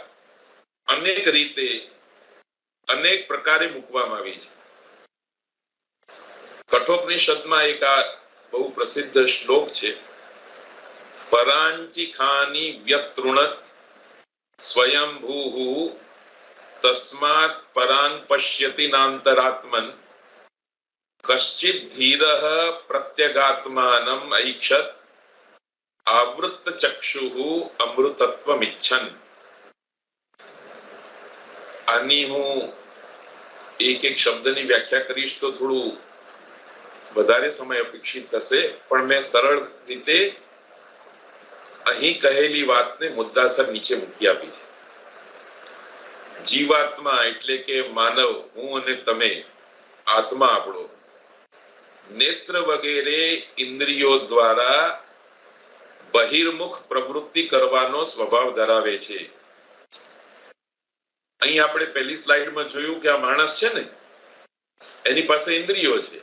અનેક રીતે, અનેક પ્રકારે મૂકવામાં આવી છે. કઠોપનિષદમાં એક આ બહુ પ્રસિદ્ધ શ્લોક છે. પરાંચી ખાની વ્યતૃણત સ્વયંભૂ તસ્માત પરાંગ પશ્યતિ નાંતરાત્મન કશ્ચિત ધીરઃ પ્રત્યગાત્માનમ ઐક્ષત આવૃત્ત ચક્ષુઃ અમૃતત્વમિચ્છન. આની હું એક એક શબ્દની વ્યાખ્યા કરીશ તો થોડું વધારે સમય અપેક્ષિત થશે, પણ મેં સરળ રીતે અહીં કહેલી વાતને મુદ્દાસર નીચે મૂકી આપી છે. જીવાત્મા એટલે કે માનવ, હું અને તમે, આત્મા આપણો નેત્ર વગેરે ઇન્દ્રિયો દ્વારા બહિર્મુખ પ્રવૃત્તિ કરવાનો સ્વભાવ ધરાવે છે. અહીં આપણે પહેલી સ્લાઇડમાં જોયું કે આ માણસ છે ને, એની પાસે ઇન્દ્રિયો છે.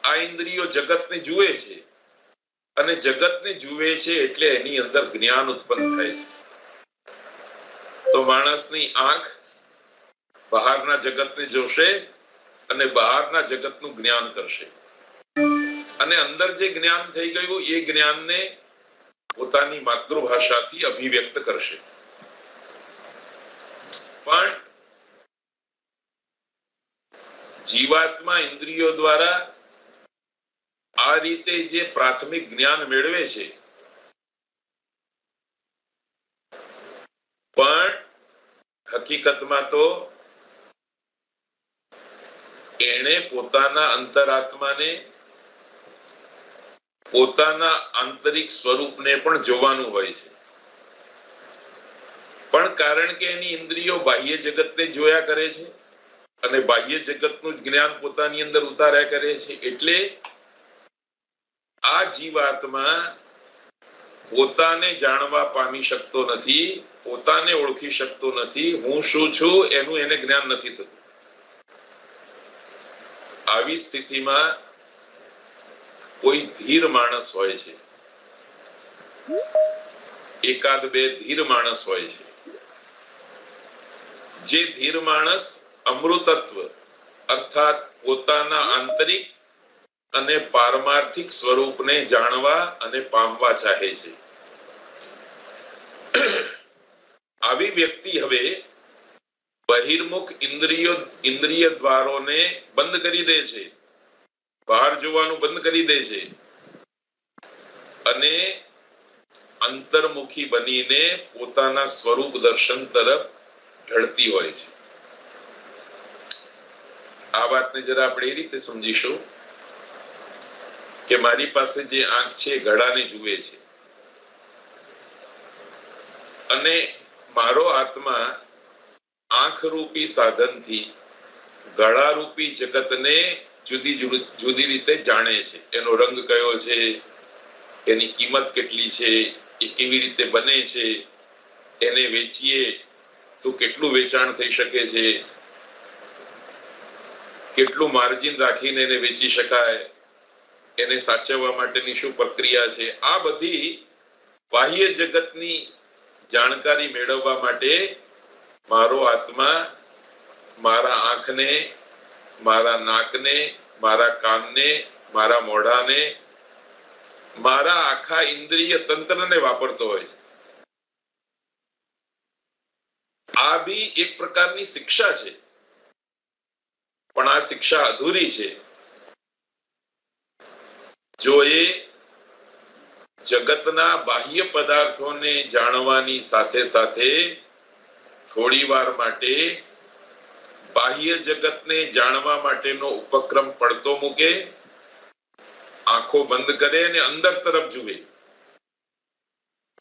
આ ઇન્દ્રિયો જગતને જુએ છે અને જગતને જુએ છે એટલે એની અંદર જ્ઞાન ઉત્પન્ન થાય છે. તો માણસની આંખ બહારના જગતને જોશે અને બહારના જગતનું જ્ઞાન કરશે અને અંદર જે જ્ઞાન થઈ ગયું એ જ્ઞાનને પોતાની માતૃભાષાથી અભિવ્યક્ત કરશે. પણ જીવાત્મા ઇન્દ્રિયો દ્વારા આ રીતે જે પ્રાથમિક જ્ઞાન મેળવે છે, પણ હકીકતમાં તો એણે પોતાના અંતરાત્માને, પોતાના આંતરિક સ્વરૂપને પણ જોવાનું હોય છે. પણ કારણ કે એની ઇન્દ્રિયો બાહ્ય જગતને જોયા કરે છે અને બાહ્ય જગતનું જ જ્ઞાન પોતાની અંદર ઉતાર્યા કરે છે, એટલે આ જીવાત્મા પોતાને જાણવા પામી શકતો નથી, પોતાને ઓળખી શકતો નથી. હું શું છું એનું એને જ્ઞાન નથી થતું. આવી સ્થિતિમાં કોઈ ધીર માણસ હોય છે, એકાદ બે ધીર માણસ હોય છે. જે ધીર માણસ અમૃતત્વ અર્થાત પોતાના આંતરિક અને પારમાર્થિક સ્વરૂપને જાણવા અને પામવા ચાહે છે. આવી વ્યક્તિ હવે બહિર્મુખ ઇન્દ્રિય દ્વારોને બંધ કરી દે છે, બહાર જોવાનું બંધ કરી દે છે અને અંતર્મુખી બનીને પોતાના સ્વરૂપ દર્શન તરફ ઢળતી હોય છે. આ વાતને જરા આપણે એ રીતે સમજીશું કે મારી પાસે જે આંખ છે ઘડાને જુએ છે અને મારો આત્મા આંખ રૂપી સાધનથી ઘડા રૂપી જગતને જુદી જુદી રીતે જાણે છે. એનો રંગ કયો છે, એની કિંમત કેટલી છે, એ કેવી રીતે બને છે, એને વેચીએ તો કેટલું વેચાણ થઈ શકે છે, કેટલું માર્જિન રાખીને એને વેચી શકાય, એને સાચવવા માટેની શું પ્રક્રિયા છે. આ બધી બાહ્ય જગતની જાણકારી મેળવવા માટે મારો આત્મા મારા આંખને, મારા નાકને, મારા કાનને, મારા મોઢાને, મારા આખા ઇન્દ્રિય તંત્રને વાપરતો હોય છે. આ બી એક પ્રકારની શિક્ષા છે, પણ આ શિક્ષા અધૂરી છે. જો એ જગતના બાહ્ય પદાર્થોને જાણવાની સાથે સાથે થોડી વાર માટે બાહ્ય જગતને જાણવા માટેનો ઉપક્રમ પડતો મૂકે, આંખો બંધ કરે અને અંદર તરફ જુએ,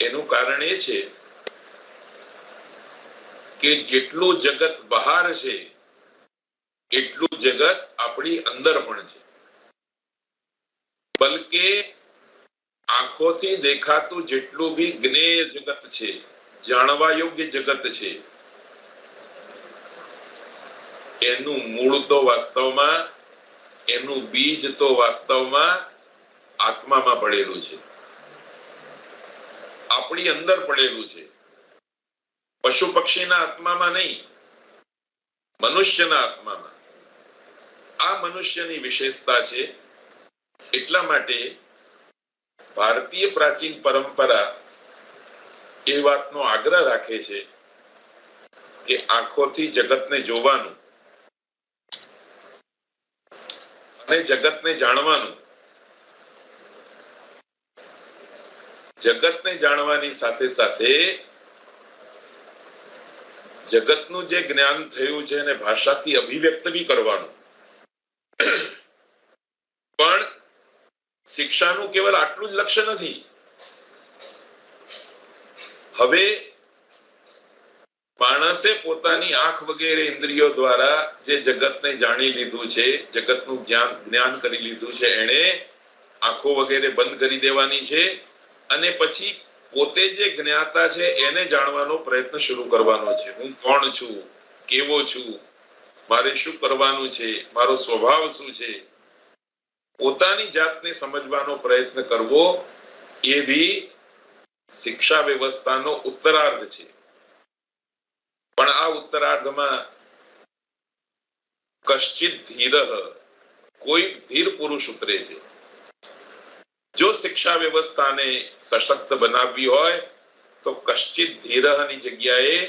એનું કારણ એ છે કે જેટલું જગત બહાર છે એટલું જગત આપણી અંદર પણ છે. બલકે આંખોથી દેખાતું જેટલું બી જ્ઞેય જગત છે, જાણવા યોગ્ય જગત છે, એનું મૂળ તો વાસ્તવમાં, એનું બીજ તો વાસ્તવમાં આત્મામાં પડેલું છે, આપણી અંદર પડેલું છે. પશુ પક્ષીના આત્મામાં નહીં, મનુષ્યના આત્મામાં. આ મનુષ્યની વિશેષતા છે. એટલા માટે ભારતીય પ્રાચીન પરંપરા એ વાતનો આગ્રહ રાખે છે કે આંખોથી જગતને જોવાનું અને જગતને જાણવાનું. જગતને જાણવાની સાથે સાથે જગતનું જે જ્ઞાન થયું છે એને ભાષાથી અભિવ્યક્ત બી કરવાનું. પણ શિક્ષાનું કેવલ આટલું જ લક્ષ્ય નથી. હવે માણસે પોતાની આંખ વગેરે ઇન્દ્રિયો દ્વારા જે જગતને જાણી લીધું છે, જગતનું જ્ઞાન કરી લીધું છે, એણે આંખો વગેરે બંધ કરી દેવાની છે અને પછી પોતે જે જ્ઞાતા છે એને જાણવાનો પ્રયત્ન શરૂ કરવાનો છે. હું કોણ છું, કેવો છું, મારે શું કરવાનું છે, મારો સ્વભાવ શું છે, પોતાની જાતને સમજવાનો પ્રયત્ન કરવો એ બી શિક્ષા વ્યવસ્થાનો ઉત્તરાર્ધ છે. પણ આ ઉત્તરાર્ધમાં કશ્ચિત ધીરઃ, કોઈ ધીર પુરુષ ઉતરે છે. જો શિક્ષા વ્યવસ્થાને સશક્ત બનાવવી હોય તો કશ્ચિત ધીરઃની જગ્યાએ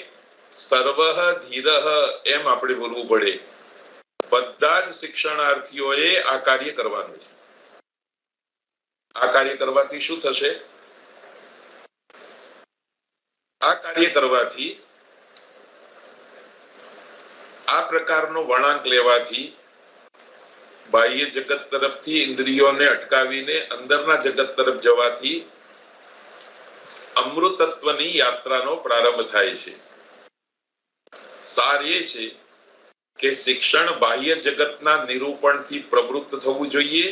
સર્વઃ ધીરઃ એમ આપણે બોલવું પડે. બધા જ શિક્ષણાર્થીઓએ આ કાર્ય કરવાનું છે. આ કાર્ય કરવાથી શું થશે? આ કાર્ય કરવાથી, આ પ્રકારનો વળાંક લેવાથી, બાહ્ય જગત તરફથી ઇન્દ્રિયોને અટકાવીને અંદરના જગત તરફ જવાથી અમૃતત્વની યાત્રાનો પ્રારંભ થાય છે. સાર એ છે કે શિક્ષણ બાહ્ય જગતના નિરૂપણથી પ્રવૃત્ત થવું જોઈએ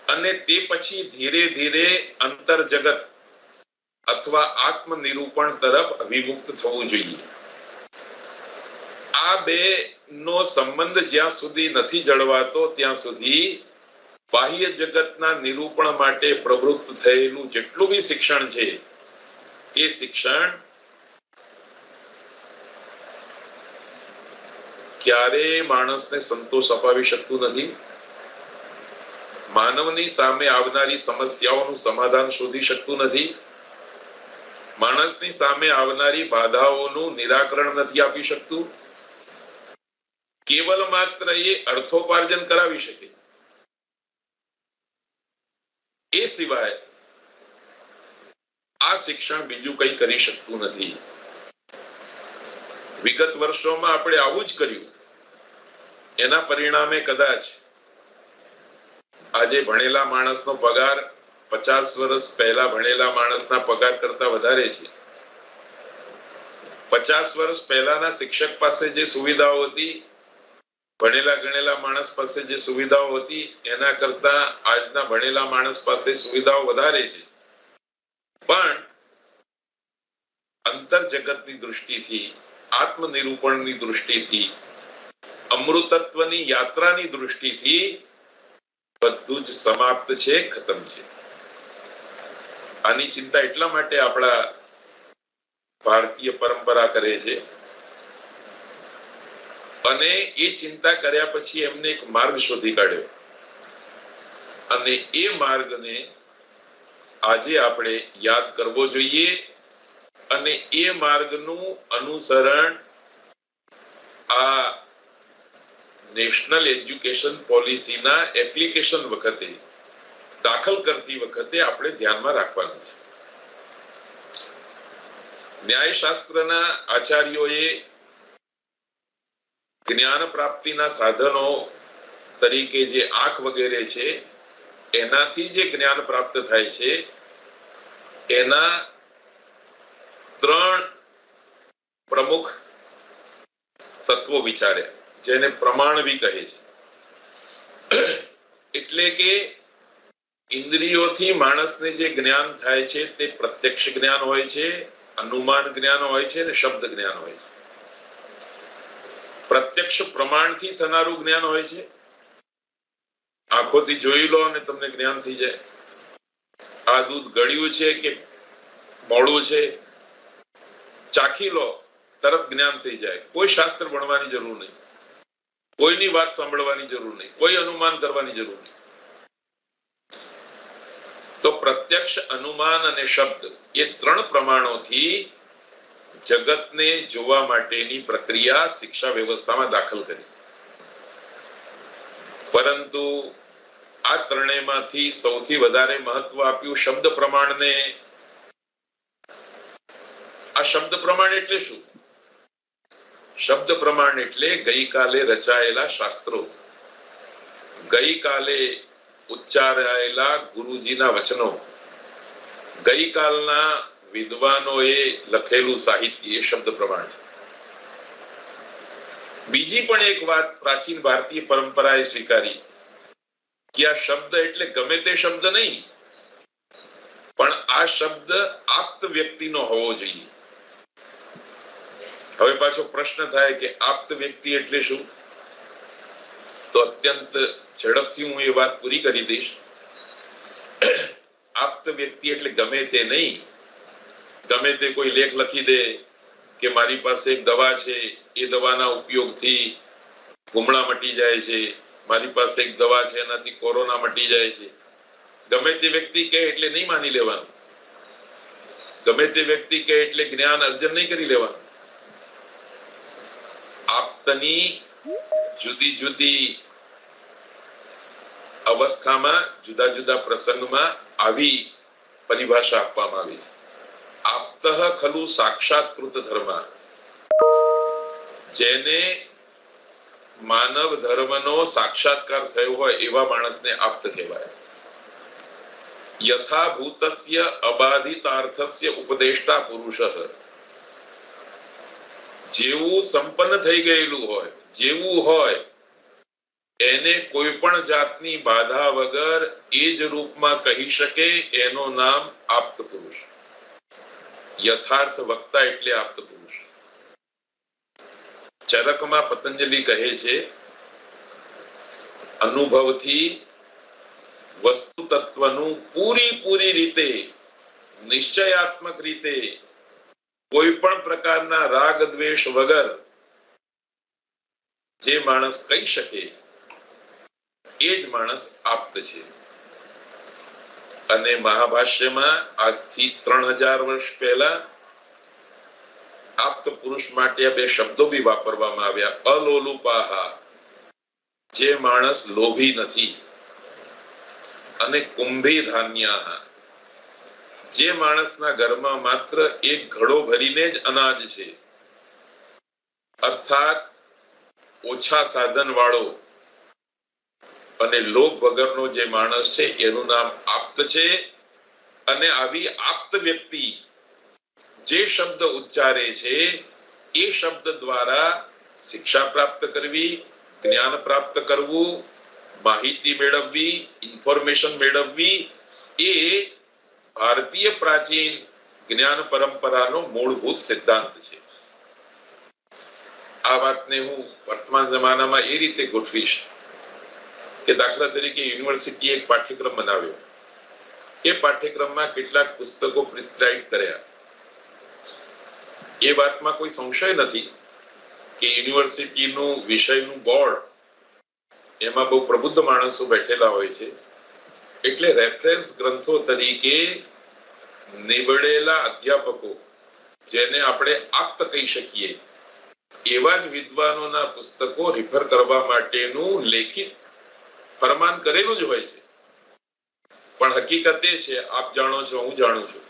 અને તે પછી ધીરે ધીરે અંતર જગત અથવા આત્મ નિરૂપણ તરફ અભિમુક્ત થવું જોઈએ. આ બે નો સંબંધ જ્યાં સુધી નથી જળવાતો ત્યાં સુધી બાહ્ય જગતના નિરૂપણ માટે પ્રવૃત્ત થયેલું જેટલું બી શિક્ષણ છે એ શિક્ષણ ક્યારેય માણસને સંતોષ અપાવી શકતું નથી. માનવની સામે આવનારી સમસ્યાઓનું સમાધાન શોધી શકતું નથી. માણસની સામે આવનારી બાધાઓનું નિરાકરણ નથી આપી શકતું. કેવલ માત્ર એ અર્થોપાર્જન કરાવી શકે. એ સિવાય આ શિક્ષણ બીજું કંઈ કરી શકતું નથી. વિગત વર્ષોમાં આપણે આવું જ કર્યું. એના પરિણામે કદાચ આજે ભણેલા માણસનો પગાર 50 વર્ષ પહેલા ભણેલા માણસના પગાર કરતા વધારે છે. 50 વર્ષ પહેલાના શિક્ષક પાસે જે સુવિધાઓ હતી, ભણેલા ગણેલા માણસ પાસે જે સુવિધાઓ હતી એના કરતા આજના ભણેલા માણસ પાસે સુવિધાઓ વધારે છે. પણ અંતર જગતની દૃષ્ટિથી, આત્મનિરૂપણની દૃષ્ટિથી, અમૃતત્વની યાત્રાની દૃષ્ટિથી બધું જ સમાપ્ત છે, ખતમ છે. આની ચિંતા એટલા માટે આપણા ભારતીય પરંપરા કરે છે અને એ ચિંતા કર્યા પછી એમને એક માર્ગ શોધી કાઢ્યો અને એ માર્ગને આજે આપણે યાદ કરવો જોઈએ અને એ માર્ગનું અનુસરણ આ નેશનલ એજ્યુકેશન પોલિસીના એપ્લિકેશન વખતે, દાખલ કરતી વખતે આપણે ધ્યાનમાં રાખવાનું છે. ન્યાયશાસ્ત્રના આચાર્યોએ જ્ઞાન પ્રાપ્તિના સાધનો તરીકે જે આંખ વગેરે છે એનાથી જે જ્ઞાન પ્રાપ્ત થાય છે એના 3 પ્રમુખ તત્વો વિચાર્યા, જેને પ્રમાણ બી કહે છે. એટલે કે ઇન્દ્રિયોથી માણસને જે જ્ઞાન થાય છે તે પ્રત્યક્ષ જ્ઞાન હોય છે, અનુમાન જ્ઞાન હોય છે અને શબ્દ જ્ઞાન હોય છે. પ્રત્યક્ષ પ્રમાણથી થનારું જ્ઞાન હોય છે. આંખોથી જોઈ લો અને તમને જ્ઞાન થઈ જાય. આ દૂધ ગળ્યું છે કે મોડું છે, ચાખી લો, તરત જ્ઞાન થઈ જાય. કોઈ શાસ્ત્ર ભણવાની જરૂર નહીં, કોઈની વાત સાંભળવાની જરૂર નહીં, કોઈ અનુમાન કરવાની જરૂર નહીં. તો પ્રત્યક્ષ, અનુમાન અને શબ્દ એ 3 પ્રમાણોથી જગતને જોવા માટેની પ્રક્રિયા શિક્ષા વ્યવસ્થામાં દાખલ કરી. પરંતુ આ ત્રણેયમાંથી સૌથી વધારે મહત્વ આપ્યું શબ્દ પ્રમાણને. આ શબ્દ પ્રમાણ એટલે શું? શબ્દ પ્રમાણ એટલે ગઈકાલે રચાયેલા શાસ્ત્રો, ગઈકાલે ઉચ્ચારાયેલા ગુરુજીના વચનો, ગઈકાલના વિદ્વાનોએ લખેલું સાહિત્ય એ શબ્દ પ્રમાણ છે. બીજી પણ એક વાત પ્રાચીન ભારતીય પરંપરાએ સ્વીકારી કે આ શબ્દ એટલે ગમે તે શબ્દ નહીં, પણ આ શબ્દ આપ્ત વ્યક્તિનો હોવો જોઈએ. હવે પાછો પ્રશ્ન થાય કે આપ્ત વ્યક્તિ એટલે શું? તો અત્યંત ઝડપથી હું એ વાત પૂરી કરી દઈશ. આપ્ત વ્યક્તિ એટલે ગમે તે નહીં, ગમે તે કોઈ લેખ લખી દે કે મારી પાસે એક દવા છે, એ દવાના ઉપયોગથી ગુમડા મટી જાય છે, મારી પાસે એક દવા છે એનાથી કોરોના મટી જાય છે, ગમે તે વ્યક્તિ કહે એટલે નહીં માની લેવાનું. ગમે તે વ્યક્તિ કહે એટલે જ્ઞાન અર્જન નહીં કરી લેવાનું. આપતની જુદી જુદી અવસ્થામાં જુદા જુદા પ્રસંગમાં આવી પરિભાષા આપવામાં આવી છે. આપ્તઃ ખલુ સાક્ષાત્કૃત ધર્મ, જેને માનવ ધર્મનો સાક્ષાત્કાર થયો હોય એવા માણસને આપ્ત કહેવાય. યથાભૂતસ્ય અબાધિતાર્થસ્ય ઉપદેષ્ટા પુરુષઃ, જેવું સંપન્ન થઈ ગયેલું હોય, જેવું હોય એને કોઈ પણ જાતની બાધા વગર એ જ રૂપમાં કહી શકે, એનું નામ આપ્ત પુરુષ. યથાર્થ વક્તા એટલે આપ્ત પુરુષ. ચરકમાં પતંજલિ કહે છે, અનુભવથી વસ્તુ તત્વનું પૂરી રીતે નિશ્ચયાત્મક રીતે કોઈ પણ પ્રકારના રાગ દ્વેષ વગર જે માણસ કહી શકે એ જ માણસ આપ્ત છે. અને મહાભાષ્યમાં આજથી 3000 વર્ષ પહેલા આપ્ત પુરુષ માટે આ બે શબ્દો બી વાપરવામાં આવ્યા. અલોલુપાહા, જે માણસ લોભી નથી, અને કુંભી ધાન્યાહ, જે માણસના ઘરમાં માત્ર એક ઘડો ભરીને જ અનાજ છે, અર્થાત ઓછા સાધન વાળો અને લોભ વગરનો જે માણસ છે એનું નામ આપ્ત છે. અને આવી આપ્ત વ્યક્તિ જે શબ્દ ઉચ્ચારે છે એ શબ્દ દ્વારા શિક્ષા પ્રાપ્ત કરવી, જ્ઞાન પ્રાપ્ત કરવું, માહિતી મેળવવી, ઇન્ફોર્મેશન મેળવવી, એ ભારતીય પ્રાચીન જ્ઞાન પરંપરાનો મૂળભૂત સિદ્ધાંત છે. આ વાતને હું વર્તમાન જમાનામાં એ રીતે ગોઠવીશ કે દાખલા તરીકે યુનિવર્સિટી એક પાઠ્યક્રમ બનાવ્યો, એ પાઠ્યક્રમમાં કેટલાક પુસ્તકો પ્રિસ્ક્રાઇબ કર્યા. એ વાતમાં કોઈ સંશય નથી કે યુનિવર્સિટીનું વિષયનું બોર્ડ, એમાં બહુ પ્રબુદ્ધ માણસો બેઠેલા હોય છે, એટલે રેફરન્સ ગ્રંથો તરીકે નિવડેલા અધ્યાપકો, જેને આપણે આપ્ત કહી શકીએ, એવા જ વિદ્વાનોના પુસ્તકો રિફર કરવા માટેનું લેખિત ફરમાન કરેલું જ હોય છે. પણ હકીકત એ છે, આપ જાણો છો, હું જાણું છું,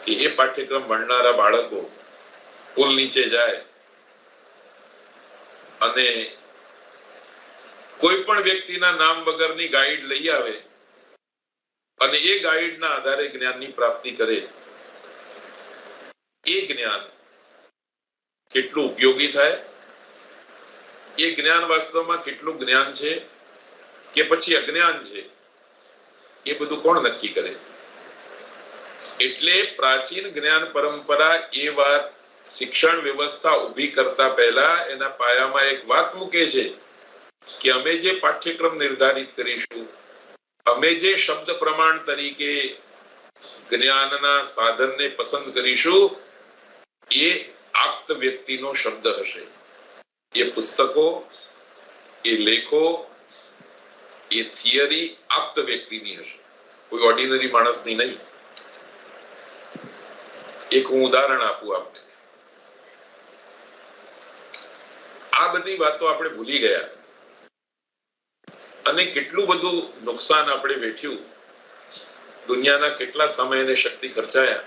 કે એ પાઠ્યક્રમ ભણનારા બાળકો પુલ નીચે જાય અને કોઈ પણ વ્યક્તિના નામ વગરની ગાઈડ લઈ આવે અને એ ગાઈડના આધારે જ્ઞાનની પ્રાપ્તિ કરે. એ જ્ઞાન કેટલું ઉપયોગી થાય, એ જ્ઞાન વાસ્તવમાં કેટલું જ્ઞાન છે કે પછી અજ્ઞાન છે, એ બધું કોણ નક્કી કરે? એટલે પ્રાચીન જ્ઞાન પરંપરા એ વાત શિક્ષણ વ્યવસ્થા ઊભી કરતા પહેલા એના પાયામાં એક વાત મૂકે છે કે અમે જે પાઠ્યક્રમ નિર્ધારિત કરીશું, અમે જે શબ્દ પ્રમાણ તરીકે જ્ઞાનના સાધનને પસંદ કરીશું, એ આપ્ત વ્યક્તિનો શબ્દ હશે. એ પુસ્તકો, એ લેખો, એ થિયરી આપ્ત વ્યક્તિની હશે, કોઈ ઓર્ડિનરી માણસની નહીં. એક હું ઉદાહરણ આપું આપને. આ બધી વાતો આપણે ભૂલી ગયા અને કેટલું બધું નુકસાન આપણે વેઠ્યું, દુનિયાના કેટલા સમય અને શક્તિ ખર્ચાયા.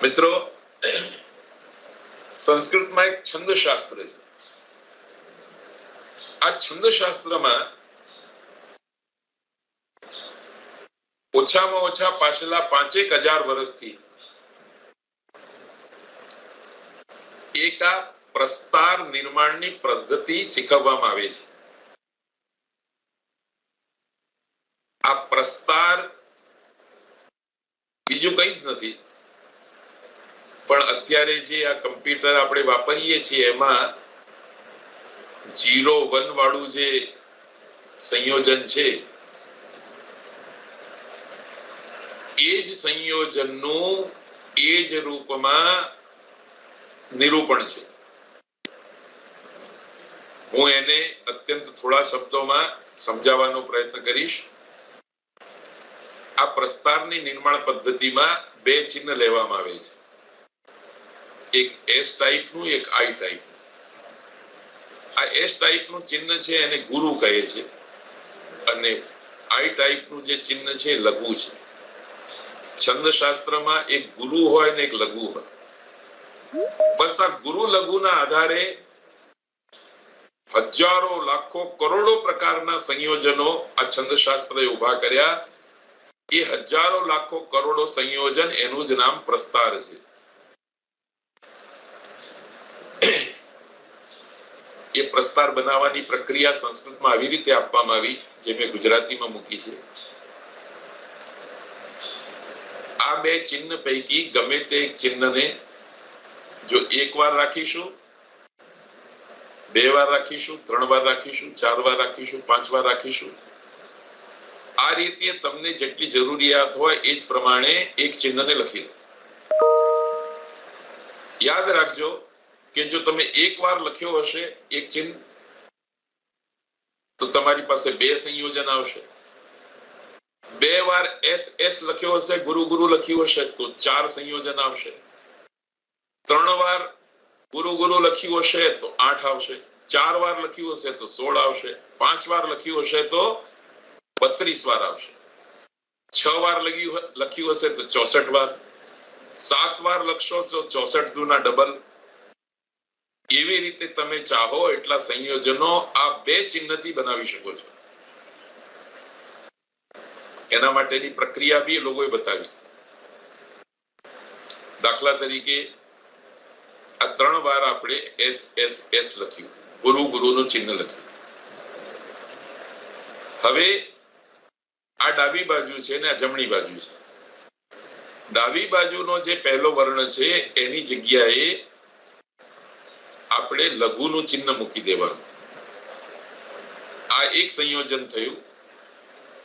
મિત્રો, સંસ્કૃતમાં એક છંદશાસ્ત્ર છે. આ છંદશાસ્ત્રમાં ઓછામાં ઓછા પાછલા 5,000 વર્ષથી એક આ પ્રસ્તાર નિર્માણની પદ્ધતિ શીખવવામાં આવે છે. આ પ્રસ્તાર બીજું કંઈ જ નથી, પણ અત્યારે જે આ કમ્પ્યુટર આપણે વાપરીએ છીએ એમાં 0 1 વાળું જે સંયોજન છે એ જ સંયોજનનું એ જ રૂપમાં નિરૂપણ છે. હું એને અત્યંત થોડા શબ્દોમાં સમજાવવાનો પ્રયત્ન કરીશ. આ પ્રસ્તારની નિર્માણ પદ્ધતિમાં 2 ચિહ્ન લેવામાં આવે છે, એક એસ ટાઈપનું, એક આઈ ટાઈપ. આ એસ ટાઈપનું ચિહ્ન છે એને ગુરુ કહે છે અને આઈ ટાઈપનું જે ચિહ્ન છે લઘુ છે. છંદશાસ્ત્રમાં એક ગુરુ હોય ને એક લઘુ હોય. બસ આ ગુરુ લઘુના આધારે હજારો, લાખો, કરોડો પ્રકારના સંયોજનો આ છંદશાસ્ત્રએ ઉભા કર્યા. એ હજારો, લાખો, કરોડો સંયોજન એનું જ નામ પ્રસ્તાર છે. એ પ્રસ્તાર બનાવવાની પ્રક્રિયા સંસ્કૃતમાં આવી રીતે આપવામાં આવી, જે મેં ગુજરાતીમાં મૂકી છે. આ 2 ચિહ્ન પૈકી ગમે તે એક ચિહ્નને જો 1 વાર રાખીશું, 2 વાર રાખીશું, 3 વાર રાખીશું, 4 વાર રાખીશું, 5 વાર રાખીશું, આ રીતે તમને જેટલી જરૂરિયાત હોય એ જ પ્રમાણે એક ચિહ્નને લખી લો. યાદ રાખજો કે જો તમે 1 વાર લખ્યો હશે એક ચિહ્ન તો તમારી પાસે 2 સંયોજન આવશે. 2 વાર એસ એસ લખ્યો હશે, ગુરુ ગુરુ લખ્યું હશે તો 4 સંયોજન આવશે. 3 વાર ગુરુ ગુરુ લખ્યું હશે તો 8 આવશે. 4 વાર લખ્યું હશે તો 16 આવશે. 5 વાર લખ્યું હશે તો 32 વાર આવશે. 6 વાર લખ્યું હશે તો 64 વાર. 7 વાર લખશો તો 64 દુના ડબલ. એવી રીતે તમે ચાહો એટલા સંયોજનો આ 2 ચિહ્નથી બનાવી શકો છો. એના માટેની પ્રક્રિયા બી એ લોકોએ બતાવી. દાખલા તરીકે આ 3 વાર આપણે એસ એસ એસ લખ્યું, ગુરુ ગુરુનું ચિહ્ન લખ્યું. હવે આ ડાબી બાજુ છે ને આ જમણી બાજુ છે. ડાબી બાજુનો જે પહેલો વર્ણ છે એની જગ્યાએ આપણે લઘુનું ચિહ્ન મૂકી દેવાનું. આ એક સંયોજન થયું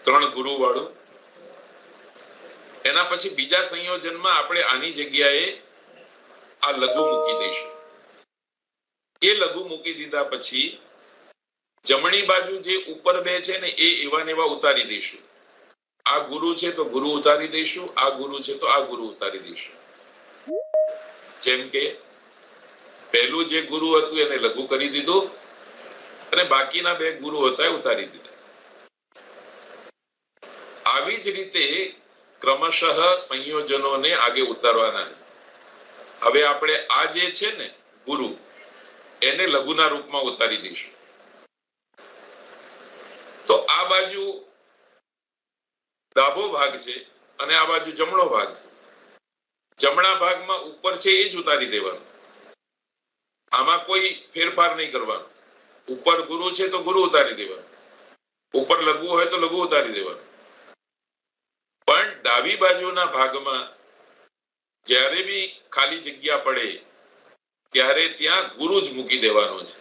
3 ગુરુ વાળું. એના પછી બીજા સંયોજનમાં આપણે આની જગ્યાએ આ લઘુ મૂકી દઈશું. એ લઘુ મૂકી દીધા પછી જમણી બાજુ જે ઉપર 2 છે ને એ એવા ને એવા ઉતારી દઈશું. આ ગુરુ છે તો ગુરુ ઉતારી દઈશું, આ ગુરુ છે તો આ ગુરુ ઉતારી દઈશું. જેમ કે પહેલું જે ગુરુ હતું એને લઘુ કરી દીધું અને બાકીના 2 ગુરુ હતા એ ઉતારી દીધા. આવી જ રીતે ક્રમશઃ સંયોજનોને આગે ઉતારવાના. હવે આપણે આ જે છે ને ગુરુ એને લઘુના રૂપમાં ઉતારી દઈશું. તો આ બાજુ ડાબો ભાગ છે અને આ બાજુ જમણો ભાગ છે. જમણા ભાગમાં ઉપર છે એ જ ઉતારી દેવાનું. આમાં કોઈ ફેરફાર નહીં કરવાનો. ઉપર ગુરુ છે તો ગુરુ ઉતારી દેવાનું, ઉપર લઘુ હોય તો લઘુ ઉતારી દેવાનું. પણ ડાબી બાજુના ભાગમાં જ્યારે બી ખાલી જગ્યા પડે ત્યારે ત્યાં ગુરુ જ મૂકી દેવાનો છે.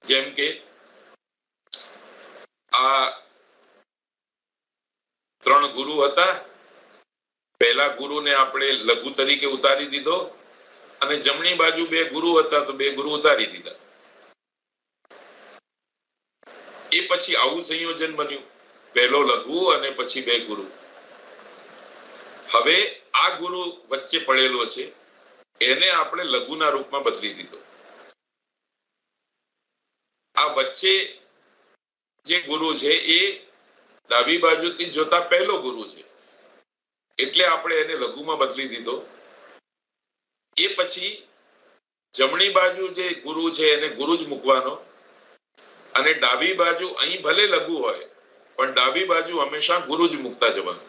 જેમ કે આ 3 ગુરુ હતા, પહેલા ગુરુને આપણે લઘુ તરીકે ઉતારી દીધો અને જમણી બાજુ 2 ગુરુ હતા તો 2 ગુરુ ઉતારી દીધા. એ પછી આવું સંયોજન બન્યું, પહેલો લઘુ અને પછી 2 ગુરુ. હવે આ ગુરુ વચ્ચે પડેલો છે એને આપણે લઘુના રૂપમાં બદલી દીધો. આ વચ્ચે જે ગુરુ છે એ ડાબી બાજુથી જોતા પહેલો ગુરુ છે એટલે આપણે એને લઘુમાં બદલી દીધો. એ પછી જમણી બાજુ જે ગુરુ છે એને ગુરુ જ મૂકવાનો અને ડાબી બાજુ અહીં ભલે લઘુ હોય પણ ડાબી બાજુ હંમેશા ગુરુ જ મૂકતા જવાનું.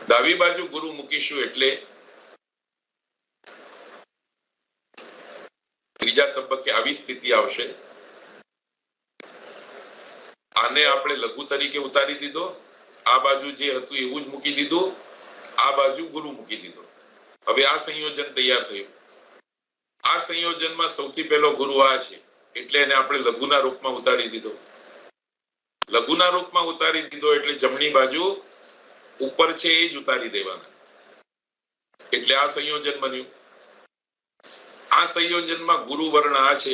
ડાબી બાજુ ગુરુ મૂકીશું એટલે ત્રીજા તબક્કે આવી સ્થિતિ આવશે. આને આપણે લઘુ તરીકે ઉતારી દીધો, આ બાજુ જે હતું એવું જ મૂકી દીધું, આ બાજુ ગુરુ મૂકી દીધો. હવે આ સંયોજન તૈયાર થયું. આ સંયોજનમાં સૌથી પહેલો ગુરુ આ છે એટલે એને આપણે લઘુના રૂપમાં ઉતારી દીધો. લઘુના રૂપમાં ઉતારી દીધો એટલે જમણી બાજુ ઉપર છે એ જ ઉતારી દેવાના. એટલે આ સંયોજન બન્યું. આ સંયોજનમાં ગુરુ વર્ણ આ છે,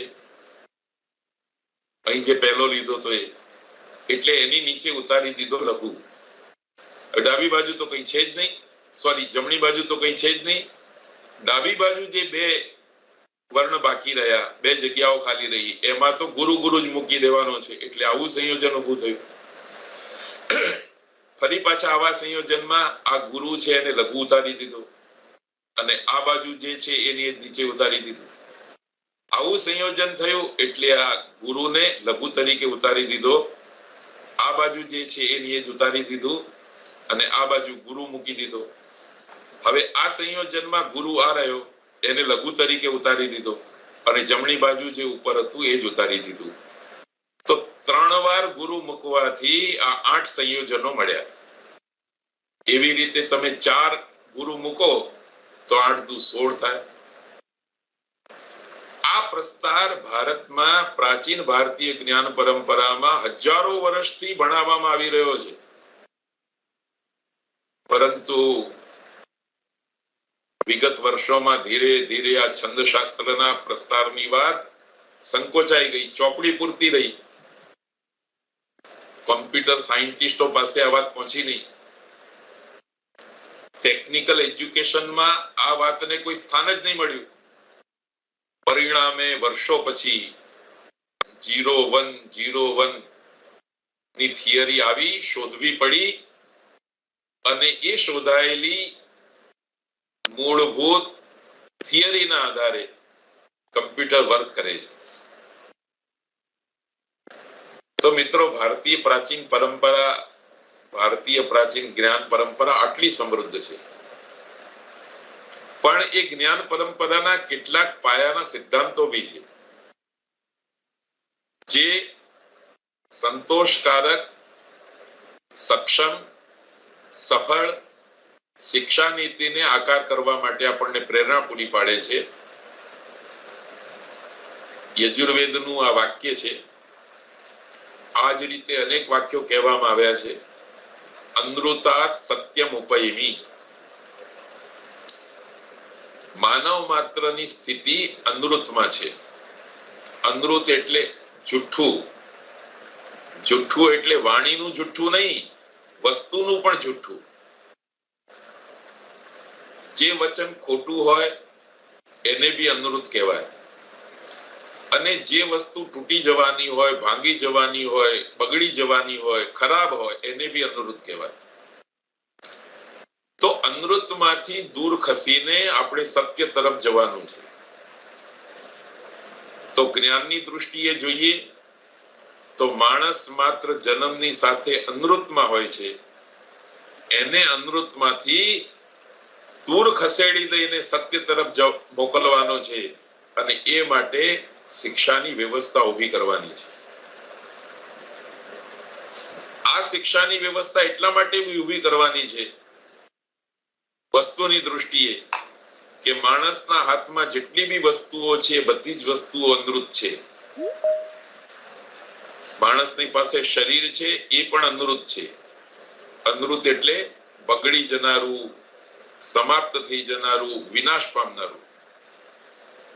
અહીં જે પહેલો લીધો તો એ, એટલે એની નીચે ઉતારી દીધો લઘુ. ડાબી બાજુ તો કઈ છે જ નહીં, સોરી જમણી બાજુ તો કઈ છે જ નહીં. ડાબી બાજુ જે બે વર્ણ બાકી રહ્યા, બે જગ્યાઓ ખાલી રહી, એમાં તો ગુરુ ગુરુ જ મૂકી દેવાનો છે. એટલે આવું સંયોજન ઊભું થયું. ફરી પાછા આવા સંયોજનમાં આ ગુરુ છે એને લઘુ ઉતારી દીધો અને આ બાજુ જે છે એની નીચે ઉતારી દીધું. આવું સંયોજન થયું એટલે આ ગુરુને લઘુ તરીકે ઉતારી દીધો, આ બાજુ જે છે એની જ ઉતારી દીધું અને આ બાજુ ગુરુ મૂકી દીધો. હવે આ સંયોજનમાં ગુરુ આ રહ્યો એને લઘુ તરીકે ઉતારી દીધો અને જમણી બાજુ જે ઉપર હતું એ જ ઉતારી દીધું. તો 3 વાર ગુરુ મૂકવાથી આ 8 સંયોજનો મળ્યા. એવી રીતે તમે 4 ગુરુ મૂકો તો 8 દુ 16 થાય. આ પ્રસ્તાર ભારતમાં પ્રાચીન ભારતીય જ્ઞાન પરંપરામાં હજારો વર્ષથી ભણાવવામાં આવી રહ્યો છે. પરંતુ વિગત વર્ષોમાં ધીરે ધીરે આ છંદશાસ્ત્રના પ્રસ્તારની વાત સંકોચાઈ ગઈ, ચોપડી પૂરતી રહી. કોમ્પ્યુટર સાયન્ટિસ્ટો પાસે આ વાત પહોંચી નહીં. ટેકનિકલ એજ્યુકેશનમાં આ વાતને કોઈ સ્થાન જ નહીં મળ્યું. પરિણામે વર્ષો પછી 0-1-0-1 ની થિયરી આવી, શોધવી પડી અને એ શોધાયેલી મૂળભૂત થિયરીના આધારે કમ્પ્યુટર વર્ક કરે છે. તો મિત્રો, ભારતીય પ્રાચીન પરંપરા, ભારતીય પ્રાચીન જ્ઞાન પરંપરા આટલી સમૃદ્ધ છે, પણ એ જ્ઞાન પરંપરાના કેટલાક પાયાના સિદ્ધાંતો બી છે જે સંતોષકારક, સક્ષમ, સફળ શિક્ષા નીતિને આકાર કરવા માટે આપણને પ્રેરણા પૂરી પાડે છે. યજુર્વેદનું આ વાક્ય છે. આ જ રીતે અનેક વાક્યો કહેવામાં આવ્યા છે. અનૃતાત સત્યમ ઉપયમી. માનવ માત્રની સ્થિતિ અનૃતમાં છે. અનૃત એટલે જુઠ્ઠું. જુઠ્ઠું એટલે વાણીનું જુઠ્ઠું નહીં, વસ્તુનું પણ જુઠ્ઠું. જે વચન ખોટું હોય એને બી અનૃત કહેવાય અને જે વસ્તુ તૂટી જવાની હોય, ભાંગી જવાની હોય, બગડી જવાની હોય, ખરાબ હોય એને બી અનૃત કહેવાય. તો અનૃતમાંથી દૂર ખસીને આપણે સત્ય તરફ જવાનું છે. તો જ્ઞાનની દૃષ્ટિએ જોઈએ તો માણસ માત્ર જન્મની સાથે અનૃતમાં હોય છે. એને અનૃતમાંથી દૂર ખસેડી દઈને સત્ય તરફ મોકલવાનો છે અને એ માટે શિક્ષાની વ્યવસ્થા ઊભી કરવાની છે. આ શિક્ષાની વ્યવસ્થા એટલા માટે ઊભી કરવાની છે વસ્તુની દૃષ્ટિએ કે માણસના હાથમાં જેટલી બી વસ્તુઓ છે બધી જ વસ્તુઓ અનૃત છે. માણસની પાસે શરીર છે એ પણ અનૃત છે. અનૃત એટલે બગડી જનારું, સમાપ્ત થઈ જનારું, વિનાશ પામનારું.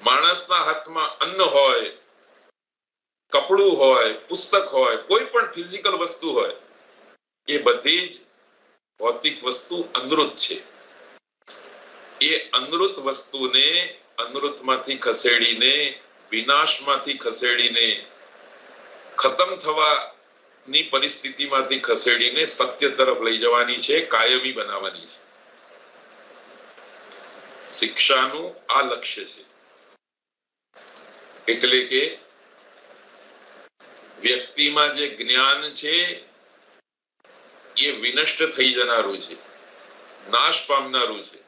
માણસના હાથમાં અન્ન હોય, કપડું હોય, પુસ્તક હોય, કોઈ પણ ફિઝિકલ વસ્તુ હોય, એ બધી જ ભૌતિક વસ્તુ અનૃત છે. એ અનૃત વસ્તુને અનૃતમાંથી ખસેડીને, વિનાશમાંથી ખસેડીને, ખતમ થવાની પરિસ્થિતિમાંથી ખસેડીને સત્ય તરફ લઈ જવાની છે, કાયમી બનાવવાની છે. શિક્ષાનું આ લક્ષ્ય છે. એટલે કે વ્યક્તિમાં જે જ્ઞાન છે એ વિનષ્ટ થઈ જનારું છે, નાશ પામનારું છે.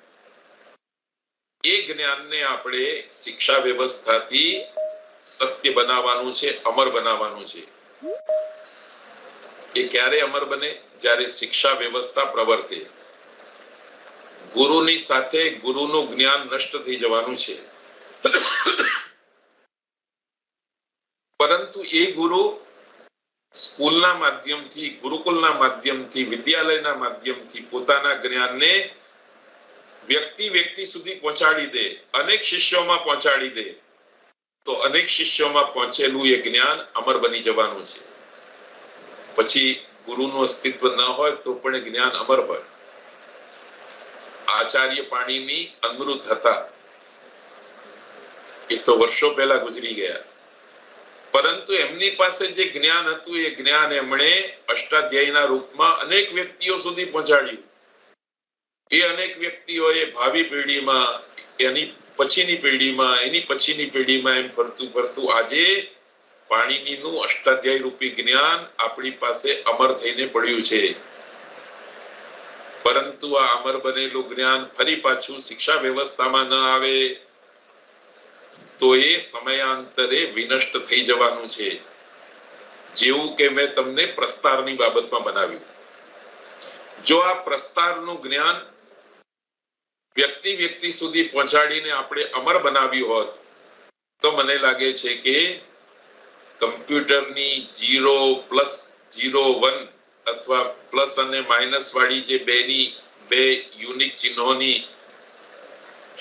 એ જ્ઞાનને આપણે શિક્ષા વ્યવસ્થાથી સત્ય બનાવવાનું છે, અમર બનાવવાનું છે. એ ક્યારે અમર બને? જ્યારે શિક્ષા વ્યવસ્થા પ્રવર્તે. ગુરુની સાથે ગુરુનું જ્ઞાન નષ્ટ થઈ જવાનું છે. પરંતુ એ ગુરુ સ્કૂલના માધ્યમથી, ગુરુકુલના માધ્યમથી, વિદ્યાલયના માધ્યમથી પોતાના જ્ઞાનને વ્યક્તિ સુધી પહોંચાડી દે, અનેક શિષ્યોમાં પહોંચાડી દે, તો અનેક શિષ્યોમાં પહોંચેલું એ જ્ઞાન અમર બની જવાનું છે. પછી ગુરુનું અસ્તિત્વ ન હોય તો પણ એ જ્ઞાન અમર હોય. આચાર્ય પાણીની અમૃત હતા, એ તો વર્ષો પહેલા ગુજરી ગયા, પરંતુ એમની પાસે જે જ્ઞાન હતું એ જ્ઞાન એમણે અષ્ટાધ્યાયીના રૂપમાં અનેક વ્યક્તિઓ સુધી પહોંચાડ્યું. એ અનેક વ્યક્તિઓએ ભાવિ પેઢીમાં, એની પછીની પેઢીમાં, એની પછીની પેઢીમાં એમ ફરતું ફરતું આજે પાણીનીનું અષ્ટાધ્યાયી રૂપી જ્ઞાન આપણી પાસે અમર થઈને પડ્યું છે. પરંતુ આ અમર બનેલું જ્ઞાન ફરી પાછું શિક્ષા વ્યવસ્થામાં ન આવે તો એ સમયાંતરે વિનષ્ટ થઈ જવાનું છે. જેવું કે મેં તમને પ્રસ્તારની બાબતમાં બનાવ્યું. જો આ પ્રસ્તારનું જ્ઞાન વ્યક્તિ સુધી પહોંચાડીને આપણે અમર બનાવ્યું હોત તો મને લાગે છે કે કમ્પ્યુટરની 0+01 અથવા પ્લસ અને માઇનસ વાળી જે બે યુનિક ચિહ્નોની